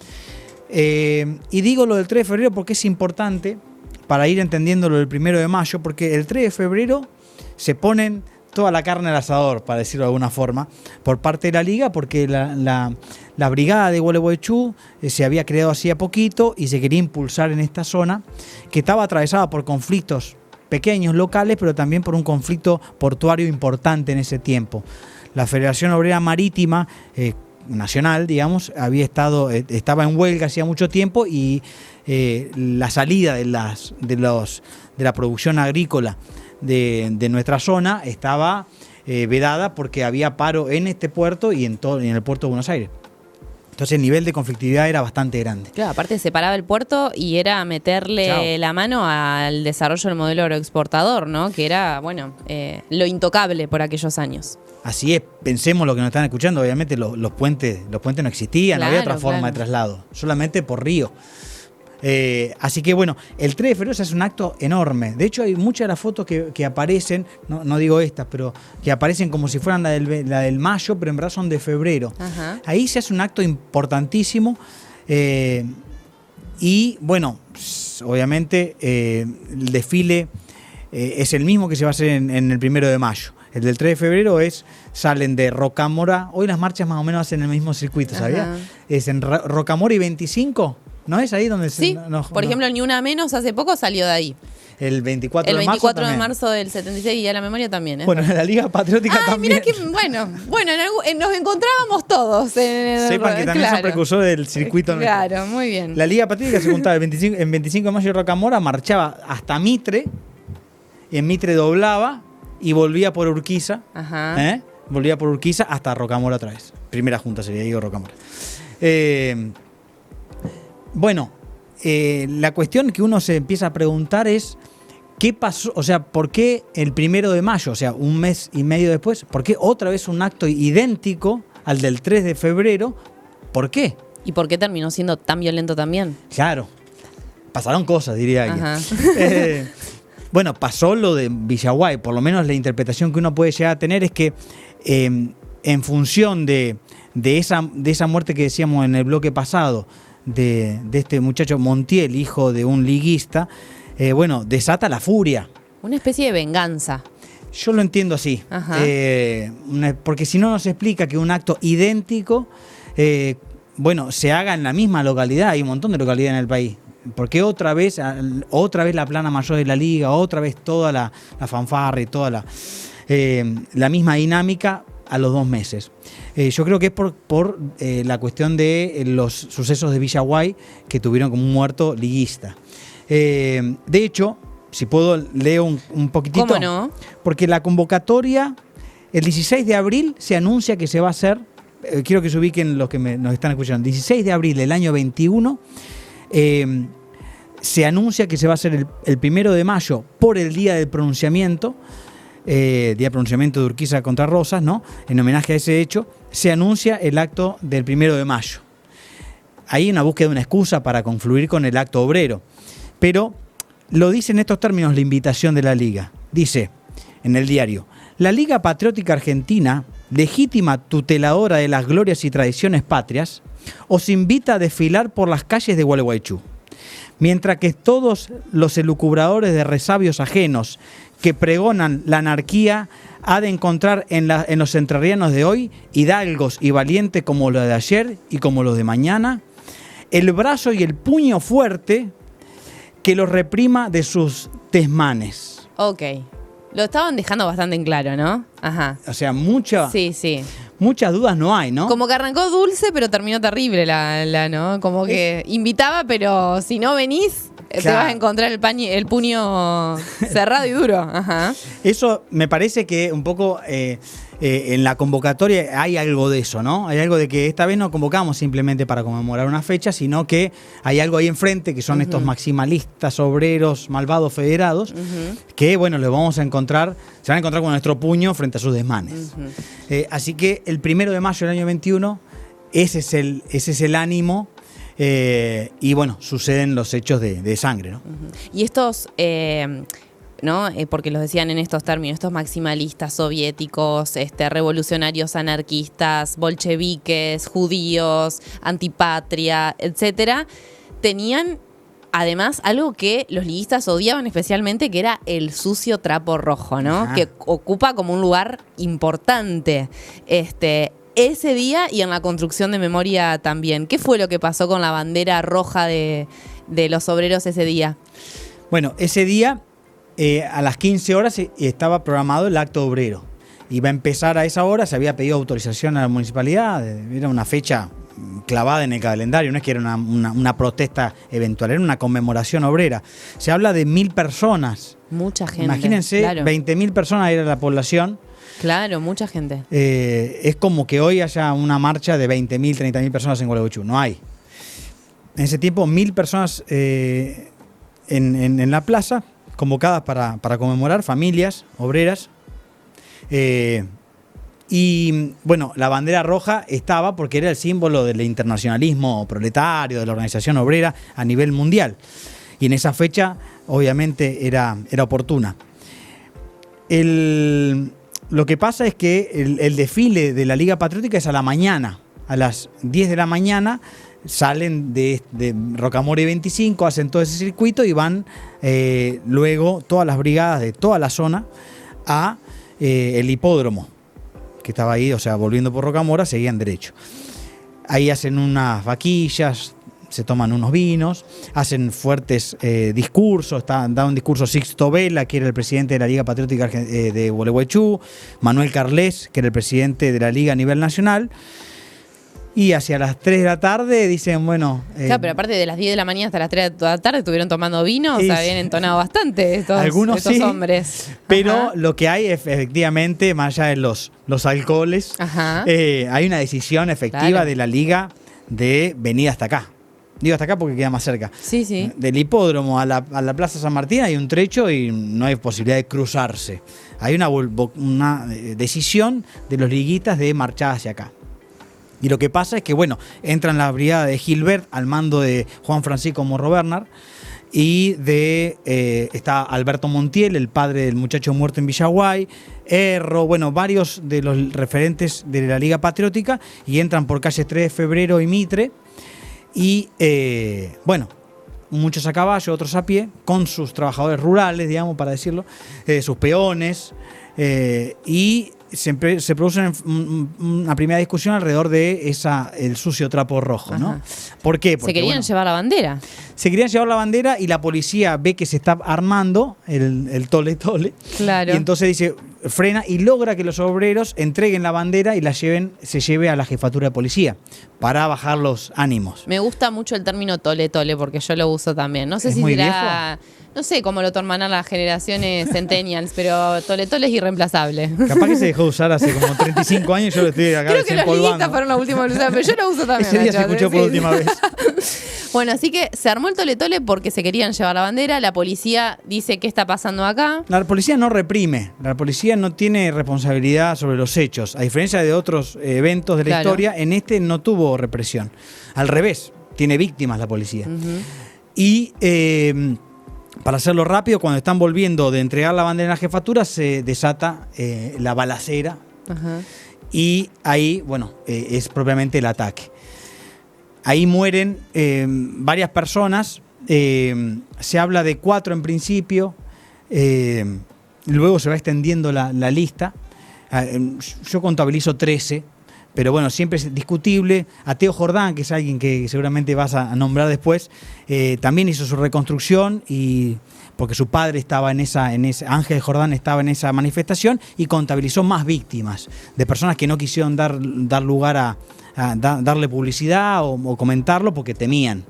Y digo lo del 3 de febrero porque es importante para ir entendiendo lo del 1 de mayo, porque el 3 de febrero se ponen toda la carne al asador, para decirlo de alguna forma, por parte de la Liga, porque la brigada de Gualeguaychú se había creado hacía poquito y se quería impulsar en esta zona, que estaba atravesada por conflictos pequeños, locales, pero también por un conflicto portuario importante en ese tiempo. La Federación Obrera Marítima Nacional, digamos, estaba en huelga hacía mucho tiempo y la salida de la producción agrícola de nuestra zona estaba vedada porque había paro en este puerto y en el puerto de Buenos Aires. Entonces el nivel de conflictividad era bastante grande. Claro, aparte separaba el puerto y era meterle la mano al desarrollo del modelo agroexportador, ¿no? Que era, bueno, lo intocable por aquellos años. Así es, pensemos lo que nos están escuchando, obviamente los puentes no existían, no había otra forma de traslado, solamente por río. Así que bueno, el 3 de febrero se hace un acto enorme. De hecho hay muchas de las fotos que aparecen, no digo estas, pero que aparecen como si fueran la del mayo, pero en verdad son de febrero. Ajá. Ahí se hace un acto importantísimo y bueno, obviamente el desfile es el mismo que se va a hacer en el 1 de mayo. El del 3 de febrero salen de Rocamora, hoy las marchas más o menos hacen el mismo circuito, ¿sabía? Es en Rocamora y 25. ¿No es ahí donde sí, por ejemplo, Ni Una Menos hace poco salió de ahí. El 24 de marzo. El 24 de marzo del 76 y a la memoria también. Bueno, en la Liga Patriótica también. Mirá que, bueno, nos encontrábamos todos. Sepan que también son precursores del circuito. Claro, muy bien. La Liga Patriótica se juntaba en 25 de mayo de Rocamora, marchaba hasta Mitre, y en Mitre doblaba y volvía por Urquiza. Ajá. Volvía por Urquiza hasta Rocamora otra vez. Primera junta sería, digo, Rocamora. Bueno, la cuestión que uno se empieza a preguntar es ¿qué pasó? O sea, ¿por qué el 1 de mayo, o sea, un mes y medio después, por qué otra vez un acto idéntico al del 3 de febrero? ¿Por qué? ¿Y por qué terminó siendo tan violento también? Claro, pasaron cosas, diría alguien. Bueno, pasó lo de Villaguay, por lo menos la interpretación que uno puede llegar a tener es que en función de esa muerte que decíamos en el bloque pasado, de este muchacho Montiel, hijo de un liguista, desata la furia. Una especie de venganza. Yo lo entiendo así. Porque si no nos explica que un acto idéntico, se haga en la misma localidad. Hay un montón de localidades en el país. Porque otra vez la plana mayor de la Liga, otra vez toda la fanfarra y toda la misma dinámica a los 2 meses. Yo creo que es por la cuestión de los sucesos de Villaguay que tuvieron como un muerto liguista. De hecho, si puedo, leo un poquitito. ¿Cómo no? Porque la convocatoria, el 16 de abril se anuncia que se va a hacer, quiero que se ubiquen los que nos están escuchando, 16 de abril del año 21, se anuncia que se va a hacer el 1 de mayo por el día del pronunciamiento, día de pronunciamiento de Urquiza contra Rosas, ¿no? En homenaje a ese hecho, se anuncia el acto del 1 de mayo. Hay una búsqueda de una excusa para confluir con el acto obrero, pero lo dice en estos términos la invitación de la Liga. Dice en el diario: la Liga Patriótica Argentina, legítima tuteladora de las glorias y tradiciones patrias, os invita a desfilar por las calles de Gualeguaychú. Mientras que todos los elucubradores de resabios ajenos que pregonan la anarquía ha de encontrar en los entrerrianos de hoy hidalgos y valientes como los de ayer y como los de mañana, el brazo y el puño fuerte que los reprima de sus desmanes. Ok. Lo estaban dejando bastante en claro, ¿no? Ajá. O sea, muchas dudas no hay, ¿no? Como que arrancó dulce, pero terminó terrible ¿no? Como que invitaba, pero si no venís, te vas a encontrar el puño cerrado y duro. Ajá. Eso me parece que un poco en la convocatoria hay algo de eso, ¿no? Hay algo de que esta vez no convocamos simplemente para conmemorar una fecha, sino que hay algo ahí enfrente que son estos maximalistas, obreros, malvados, federados, que, bueno, los vamos a encontrar, se van a encontrar con nuestro puño frente a sus desmanes. Así que el 1 de mayo del año 21, ese es el ánimo. Y bueno, suceden los hechos de sangre, ¿no? Y estos, ¿no? Porque los decían en estos términos, estos maximalistas soviéticos, revolucionarios anarquistas, bolcheviques, judíos, antipatria, etcétera, tenían además algo que los liguistas odiaban especialmente, que era el sucio trapo rojo, ¿no? Ajá. Que ocupa como un lugar importante. Ese día y en la construcción de memoria también. ¿Qué fue lo que pasó con la bandera roja de los obreros ese día? Bueno, ese día a las 15 horas estaba programado el acto obrero. Iba a empezar a esa hora, se había pedido autorización a la municipalidad, era una fecha clavada en el calendario, no es que era una protesta eventual, era una conmemoración obrera. Se habla de 1.000 personas. Mucha gente. Imagínense, claro. 20.000 personas era la población. Claro, mucha gente. Es como que hoy haya una marcha de 20.000, 30.000 personas en Gualeguaychú. No hay. En ese tiempo, 1.000 personas en la plaza, convocadas para conmemorar, familias, obreras. Y bueno, la bandera roja estaba porque era el símbolo del internacionalismo proletario, de la organización obrera a nivel mundial. Y en esa fecha, obviamente, era oportuna. Lo que pasa es que el desfile de la Liga Patriótica es a la mañana. A las 10 de la mañana salen de Rocamora y 25, hacen todo ese circuito y van luego todas las brigadas de toda la zona a el hipódromo, que estaba ahí, o sea, volviendo por Rocamora, seguían derecho. Ahí hacen unas vaquillas, se toman unos vinos, hacen fuertes discursos, da un discurso Sixto Vela, que era el presidente de la Liga Patriótica de Gualeguaychú, Manuel Carles, que era el presidente de la Liga a nivel nacional, y hacia las 3 de la tarde dicen, bueno... Claro, pero aparte de las 10 de la mañana hasta las 3 de la tarde estuvieron tomando vino, o sea, habían entonado bastante estos sí, hombres. Pero ajá, lo que hay efectivamente, más allá de los alcoholes, hay una decisión efectiva de la Liga de venir hasta acá. Digo hasta acá porque queda más cerca. Sí, sí. Del hipódromo a la Plaza San Martín hay un trecho y no hay posibilidad de cruzarse. Hay una decisión de los liguistas de marchar hacia acá. Y lo que pasa es que, bueno, entran la brigada de Gilbert al mando de Juan Francisco Morro Bernard y está Alberto Montiel, el padre del muchacho muerto en Villaguay, Erro, bueno, varios de los referentes de la Liga Patriótica, y entran por calles 3 de Febrero y Mitre. Y, bueno, muchos a caballo, otros a pie, con sus trabajadores rurales, digamos, para decirlo, sus peones, y se produce una primera discusión alrededor de el sucio trapo rojo, ¿no? ¿Por qué? Porque, se querían llevar la bandera. Se querían llevar la bandera y la policía ve que se está armando el tole. Claro. Y entonces dice, frena y logra que los obreros entreguen la bandera y se lleve a la jefatura de policía para bajar los ánimos. Me gusta mucho el término tole porque yo lo uso también. No sé si será... Viejo. No sé cómo lo toman las generaciones centennials, pero tole es irreemplazable. Capaz que se dejó usar hace como 35 años y yo lo estoy acá desempolvando. Creo que los liguistas fueron los últimos que lo usaron, pero yo lo uso también. Ese día se escuchó por última vez. Bueno, así que se armó el tole-tole porque se querían llevar la bandera. La policía dice qué está pasando acá. La policía no reprime, la policía no tiene responsabilidad sobre los hechos. A diferencia de otros eventos de la historia, en este no tuvo represión. Al revés, tiene víctimas la policía. Y para hacerlo rápido, cuando están volviendo de entregar la bandera en la jefatura, se desata la balacera. Y ahí, bueno, es propiamente el ataque. Ahí mueren varias personas, se habla de 4 en principio, luego se va extendiendo la lista. Yo contabilizo 13, pero bueno, siempre es discutible. A Teo Jordán, que es alguien que seguramente vas a nombrar después, también hizo su reconstrucción, y porque su padre estaba Ángel Jordán estaba en esa manifestación, y contabilizó más víctimas de personas que no quisieron dar lugar a darle publicidad o comentarlo porque temían.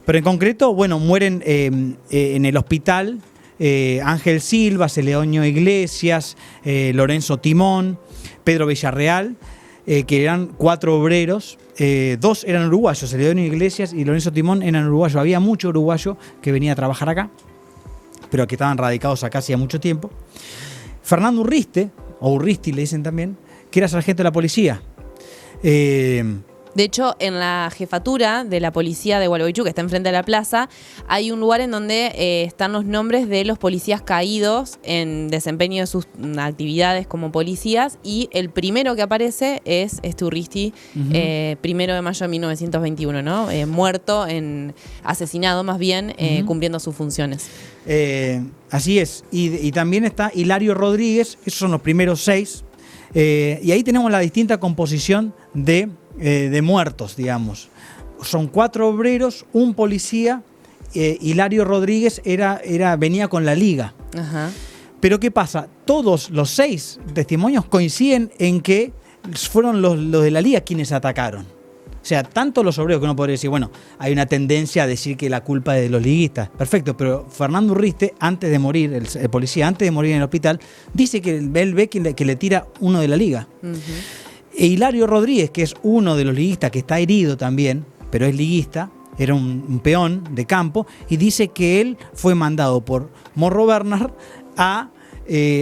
Pero en concreto, bueno, mueren en el hospital Ángel Silva, Celeonio Iglesias, Lorenzo Timón, Pedro Villarreal, que eran 4 obreros. 2 eran uruguayos, Celeonio Iglesias y Lorenzo Timón eran uruguayos. Había mucho uruguayo que venía a trabajar acá, pero que estaban radicados acá hacía mucho tiempo. Fernando Urriste, o Urristi le dicen también, que era sargento de la policía. De hecho, en la jefatura de la policía de Gualeguaychú, que está enfrente de la plaza, hay un lugar en donde están los nombres de los policías caídos en desempeño de sus actividades como policías, y el primero que aparece es Urristi, 1 de mayo de 1921, ¿no? Asesinado más bien, cumpliendo sus funciones. Así es. Y también está Hilario Rodríguez, esos son los primeros 6. Y ahí tenemos la distinta composición de muertos, digamos. Son 4 obreros, un policía. Hilario Rodríguez venía con la Liga. Pero ¿qué pasa? Todos los 6 testimonios coinciden en que fueron los de la Liga quienes atacaron. O sea, tanto los obreros, que uno podría decir, bueno, hay una tendencia a decir que la culpa es de los liguistas. Perfecto, pero Fernando Urriste, antes de morir, el policía, antes de morir en el hospital, dice que él ve que le tira uno de la Liga. E Hilario Rodríguez, que es uno de los liguistas que está herido también, pero es liguista, era un peón de campo, y dice que él fue mandado por Morro Bernard a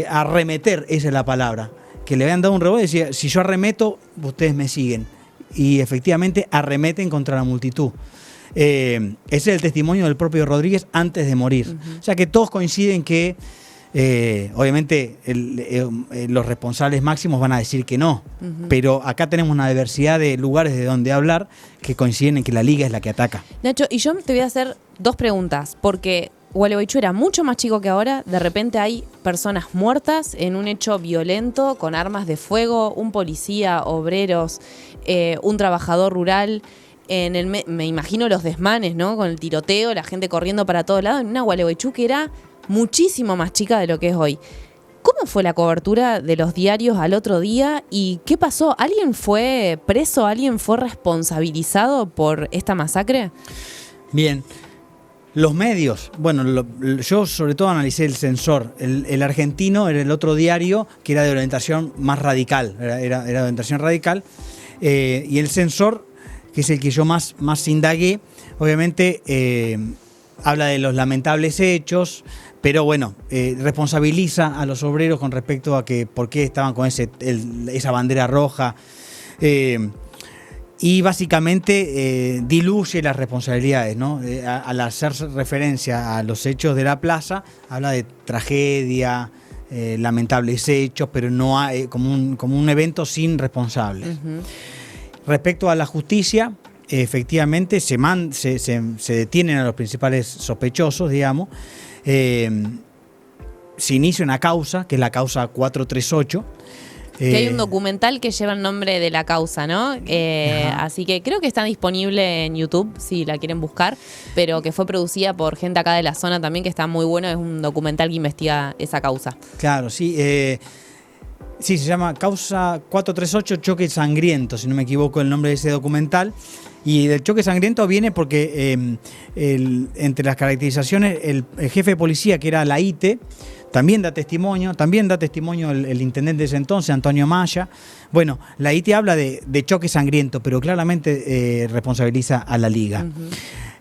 arremeter, esa es la palabra, que le habían dado un revólver y decía, si yo arremeto, ustedes me siguen. Y efectivamente arremeten contra la multitud. Ese es el testimonio del propio Rodríguez antes de morir. O sea que todos coinciden que obviamente los responsables máximos van a decir que no, pero acá tenemos una diversidad de lugares de donde hablar que coinciden en que la Liga es la que ataca. Nacho, y yo te voy a hacer 2 preguntas, porque Gualeguaychú era mucho más chico que ahora. De repente hay personas muertas en un hecho violento con armas de fuego, un policía, obreros, un trabajador rural. Me imagino los desmanes, ¿no? Con el tiroteo, la gente corriendo para todos lados, en una Gualeguaychú que era muchísimo más chica de lo que es hoy. ¿Cómo fue la cobertura de los diarios al otro día y qué pasó? ¿Alguien fue preso? ¿Alguien fue responsabilizado por esta masacre? Bien. Los medios, bueno, yo sobre todo analicé el Censor. El Argentino era el otro diario que era de orientación más radical, era de orientación radical. Y el Censor, que es el que yo más indagué, obviamente habla de los lamentables hechos, pero bueno, responsabiliza a los obreros con respecto a que por qué estaban con esa bandera roja. Y básicamente diluye las responsabilidades, ¿no? Al hacer referencia a los hechos de la plaza, habla de tragedia, lamentables hechos, pero no hay, como un evento sin responsables. Respecto a la justicia, efectivamente se detienen a los principales sospechosos, digamos. Se inicia una causa, que es la causa 438. Que hay un documental que lleva el nombre de la causa, ¿no? Así que creo que está disponible en YouTube, si la quieren buscar, pero que fue producida por gente acá de la zona también, que está muy bueno. Es un documental que investiga esa causa. Claro, sí. Sí, se llama Causa 438, Choque Sangriento, si no me equivoco el nombre de ese documental. Y del choque sangriento viene porque entre las caracterizaciones, el jefe de policía, que era Laite, también da testimonio el intendente de ese entonces, Antonio Maya. Bueno, Laite habla de choque sangriento, pero claramente responsabiliza a la Liga.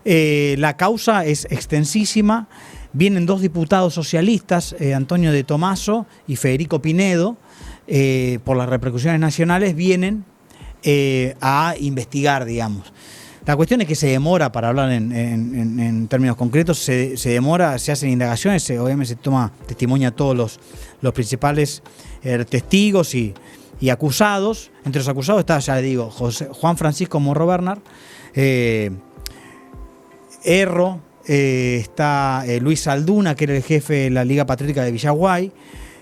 La causa es extensísima. Vienen 2 diputados socialistas, Antonio de Tomaso y Federico Pinedo, por las repercusiones nacionales, vienen a investigar, digamos. La cuestión es que se demora, para hablar en términos concretos, se demora, se hacen indagaciones, obviamente se toma testimonio a todos los principales testigos y acusados. Entre los acusados está, ya le digo, Juan Francisco Morro Bernard, Erro, está Luis Alduna, que era el jefe de la Liga Patriótica de Villaguay.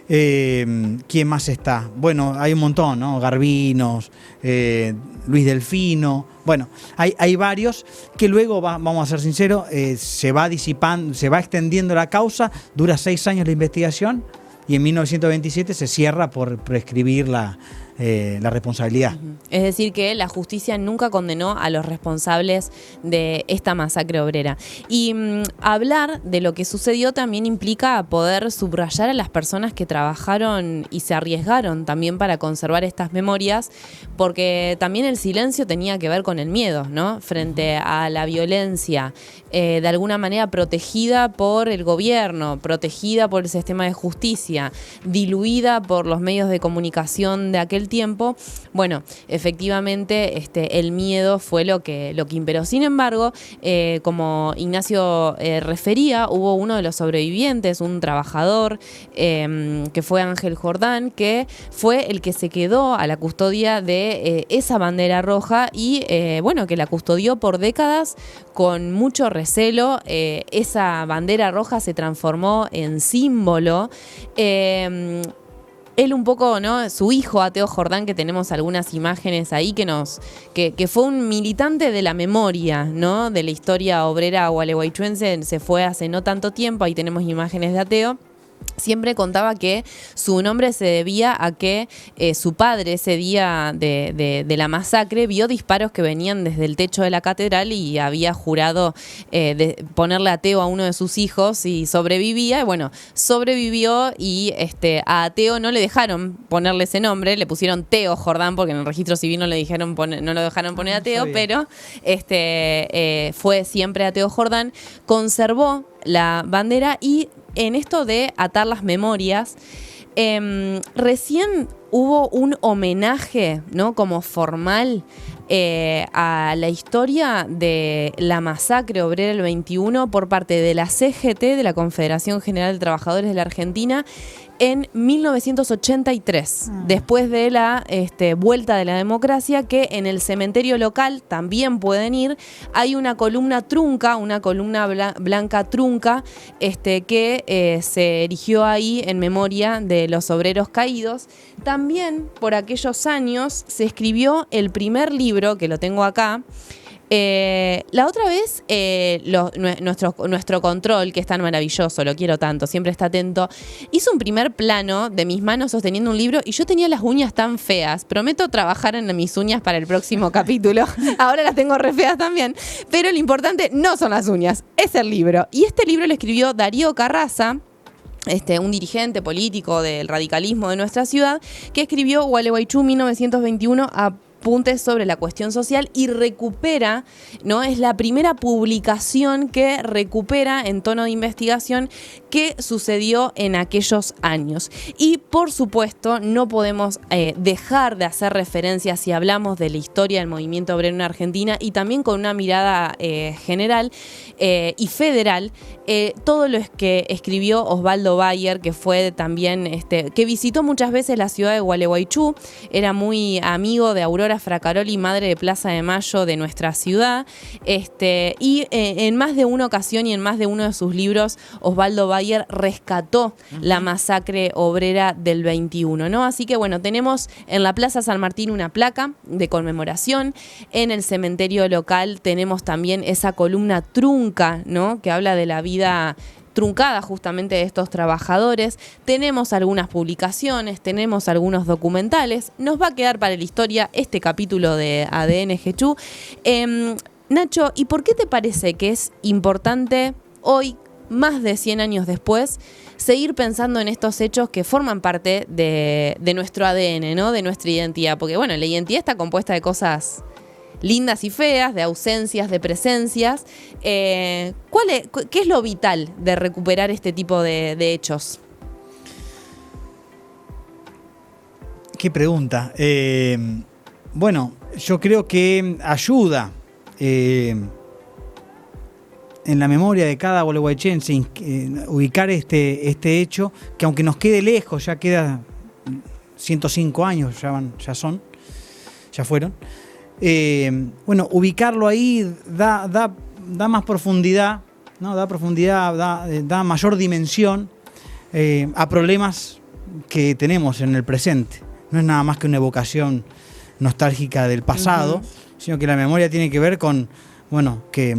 ¿Quién más está? Bueno, hay un montón, ¿no? Garbinos, Luis Delfino. Bueno, hay varios que luego, vamos a ser sinceros, se va disipando, se va extendiendo la causa, dura 6 años la investigación y en 1927 se cierra por prescribir la responsabilidad. Es decir, que la justicia nunca condenó a los responsables de esta masacre obrera. Y hablar de lo que sucedió también implica poder subrayar a las personas que trabajaron y se arriesgaron también para conservar estas memorias, porque también el silencio tenía que ver con el miedo, ¿no? Frente a la violencia, de alguna manera protegida por el gobierno, protegida por el sistema de justicia, diluida por los medios de comunicación de aquel tiempo. Bueno, efectivamente el miedo fue lo que imperó. Sin embargo, como Ignacio refería, hubo uno de los sobrevivientes, un trabajador que fue Ángel Jordán, que fue el que se quedó a la custodia de esa bandera roja y bueno, que la custodió por décadas con mucho recelo. Esa bandera roja se transformó en símbolo. Él un poco, ¿no? Su hijo, Ateo Jordán, que tenemos algunas imágenes ahí, que fue un militante de la memoria, ¿no? De la historia obrera gualeguaychuense, se fue hace no tanto tiempo, ahí tenemos imágenes de Ateo. Siempre contaba que su nombre se debía a que su padre ese día de la masacre vio disparos que venían desde el techo de la catedral y había jurado ponerle Ateo a uno de sus hijos y sobrevivía. Y bueno, sobrevivió y a Ateo no le dejaron ponerle ese nombre, le pusieron Teo Jordán porque en el registro civil no lo dejaron poner Ateo, pero fue siempre Ateo Jordán, conservó la bandera y en esto de atar las memorias, recién hubo un homenaje, ¿no? Como formal a la historia de la masacre obrera del 21 por parte de la CGT, de la Confederación General de Trabajadores de la Argentina, en 1983, después de la vuelta de la democracia, que en el cementerio local también pueden ir. Hay una columna trunca, una columna blanca trunca, que se erigió ahí en memoria de los obreros caídos. También por aquellos años se escribió el primer libro, que lo tengo acá. La otra vez, nuestro control, que es tan maravilloso, lo quiero tanto, siempre está atento, hizo un primer plano de mis manos sosteniendo un libro y yo tenía las uñas tan feas. Prometo trabajar en mis uñas para el próximo capítulo. Ahora las tengo re feas también. Pero lo importante no son las uñas, es el libro. Y este libro lo escribió Darío Carraza, un dirigente político del radicalismo de nuestra ciudad, que escribió Gualeguaychú 1921 apuntes sobre la cuestión social y recupera, ¿no? Es la primera publicación que recupera en tono de investigación qué sucedió en aquellos años. Y por supuesto no podemos dejar de hacer referencia, si hablamos de la historia del movimiento obrero en Argentina y también con una mirada general y federal, todo lo que escribió Osvaldo Bayer, que fue también, que visitó muchas veces la ciudad de Gualeguaychú, era muy amigo de Aurora Fracaroli, madre de Plaza de Mayo de nuestra ciudad, y en más de una ocasión y en más de uno de sus libros, Osvaldo Bayer rescató la masacre obrera del 21, ¿no? Así que bueno, tenemos en la Plaza San Martín una placa de conmemoración, en el cementerio local tenemos también esa columna trunca, ¿no? Que habla de la vida truncada justamente de estos trabajadores. Tenemos algunas publicaciones, tenemos algunos documentales. Nos va a quedar para la historia este capítulo de ADN GECHU. Nacho, ¿y por qué te parece que es importante hoy, más de 100 años después, seguir pensando en estos hechos que forman parte de nuestro ADN, ¿no? De nuestra identidad? Porque bueno, la identidad está compuesta de cosas lindas y feas, de ausencias, de presencias. ¿Qué es lo vital de recuperar este tipo de hechos? Qué pregunta. Bueno, yo creo que ayuda en la memoria de cada gualeguaychense ubicar este hecho, que aunque nos quede lejos, ya queda 105 años, ya fueron. Bueno, ubicarlo ahí da más profundidad, ¿no? Da mayor dimensión a problemas que tenemos en el presente. No es nada más que una evocación nostálgica del pasado, sino que la memoria tiene que ver con, bueno, que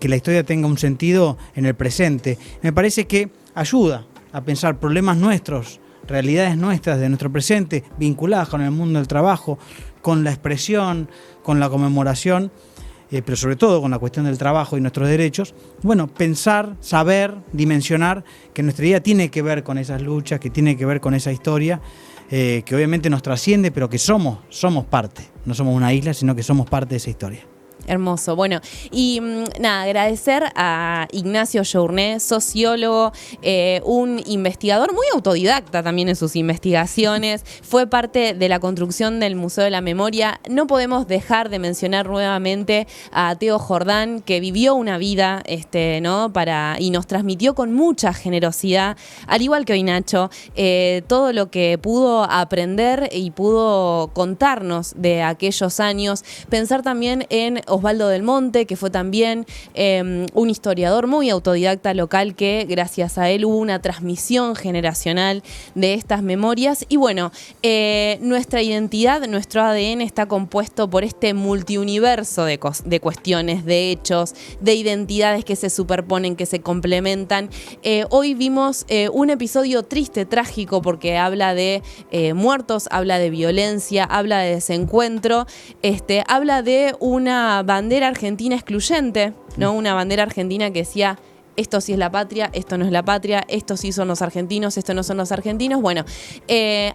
la historia tenga un sentido en el presente. Me parece que ayuda a pensar problemas nuestros, realidades nuestras de nuestro presente, vinculadas con el mundo del trabajo, con la expresión, con la conmemoración, pero sobre todo con la cuestión del trabajo y nuestros derechos. Bueno, pensar, saber, dimensionar que nuestra vida tiene que ver con esas luchas, que tiene que ver con esa historia, que obviamente nos trasciende, pero que somos parte. No somos una isla, sino que somos parte de esa historia. Hermoso. Bueno, y agradecer a Ignacio Journé, sociólogo, un investigador muy autodidacta también en sus investigaciones, fue parte de la construcción del Museo de la Memoria. No podemos dejar de mencionar nuevamente a Teo Jordán, que vivió una vida, ¿no? Y nos transmitió con mucha generosidad, al igual que hoy Nacho, todo lo que pudo aprender y pudo contarnos de aquellos años. Pensar también en Osvaldo del Monte, que fue también un historiador muy autodidacta local, que gracias a él hubo una transmisión generacional de estas memorias. Y bueno, nuestra identidad, nuestro ADN está compuesto por este multiuniverso de cuestiones, de hechos, de identidades que se superponen, que se complementan. Hoy vimos un episodio triste, trágico, porque habla de muertos, habla de violencia, habla de desencuentro, habla de una bandera argentina excluyente, ¿no? Una bandera argentina que decía: esto sí es la patria, esto no es la patria, estos sí son los argentinos, estos no son los argentinos. Bueno,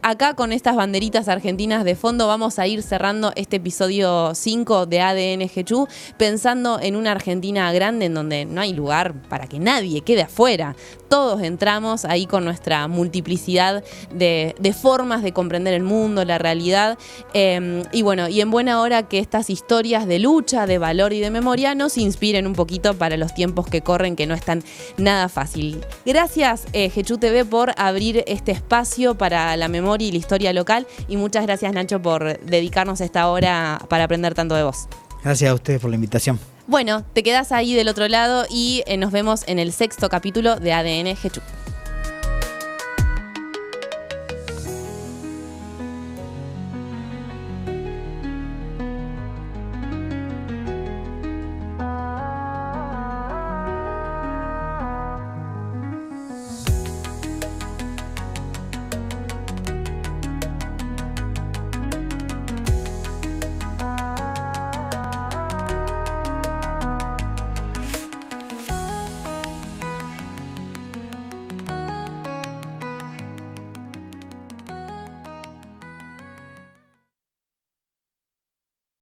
acá con estas banderitas argentinas de fondo vamos a ir cerrando este episodio 5 de ADN GECHU, pensando en una Argentina grande en donde no hay lugar para que nadie quede afuera. Todos entramos ahí con nuestra multiplicidad de formas de comprender el mundo, la realidad. Y bueno, y en buena hora que estas historias de lucha, de valor y de memoria nos inspiren un poquito para los tiempos que corren, que no están nada fácil. Gracias, GECHU TV, por abrir este espacio para la memoria y la historia local. Y muchas gracias, Nacho, por dedicarnos esta hora para aprender tanto de vos. Gracias a ustedes por la invitación. Bueno, te quedás ahí del otro lado y nos vemos en el 6º capítulo de ADN GECHU.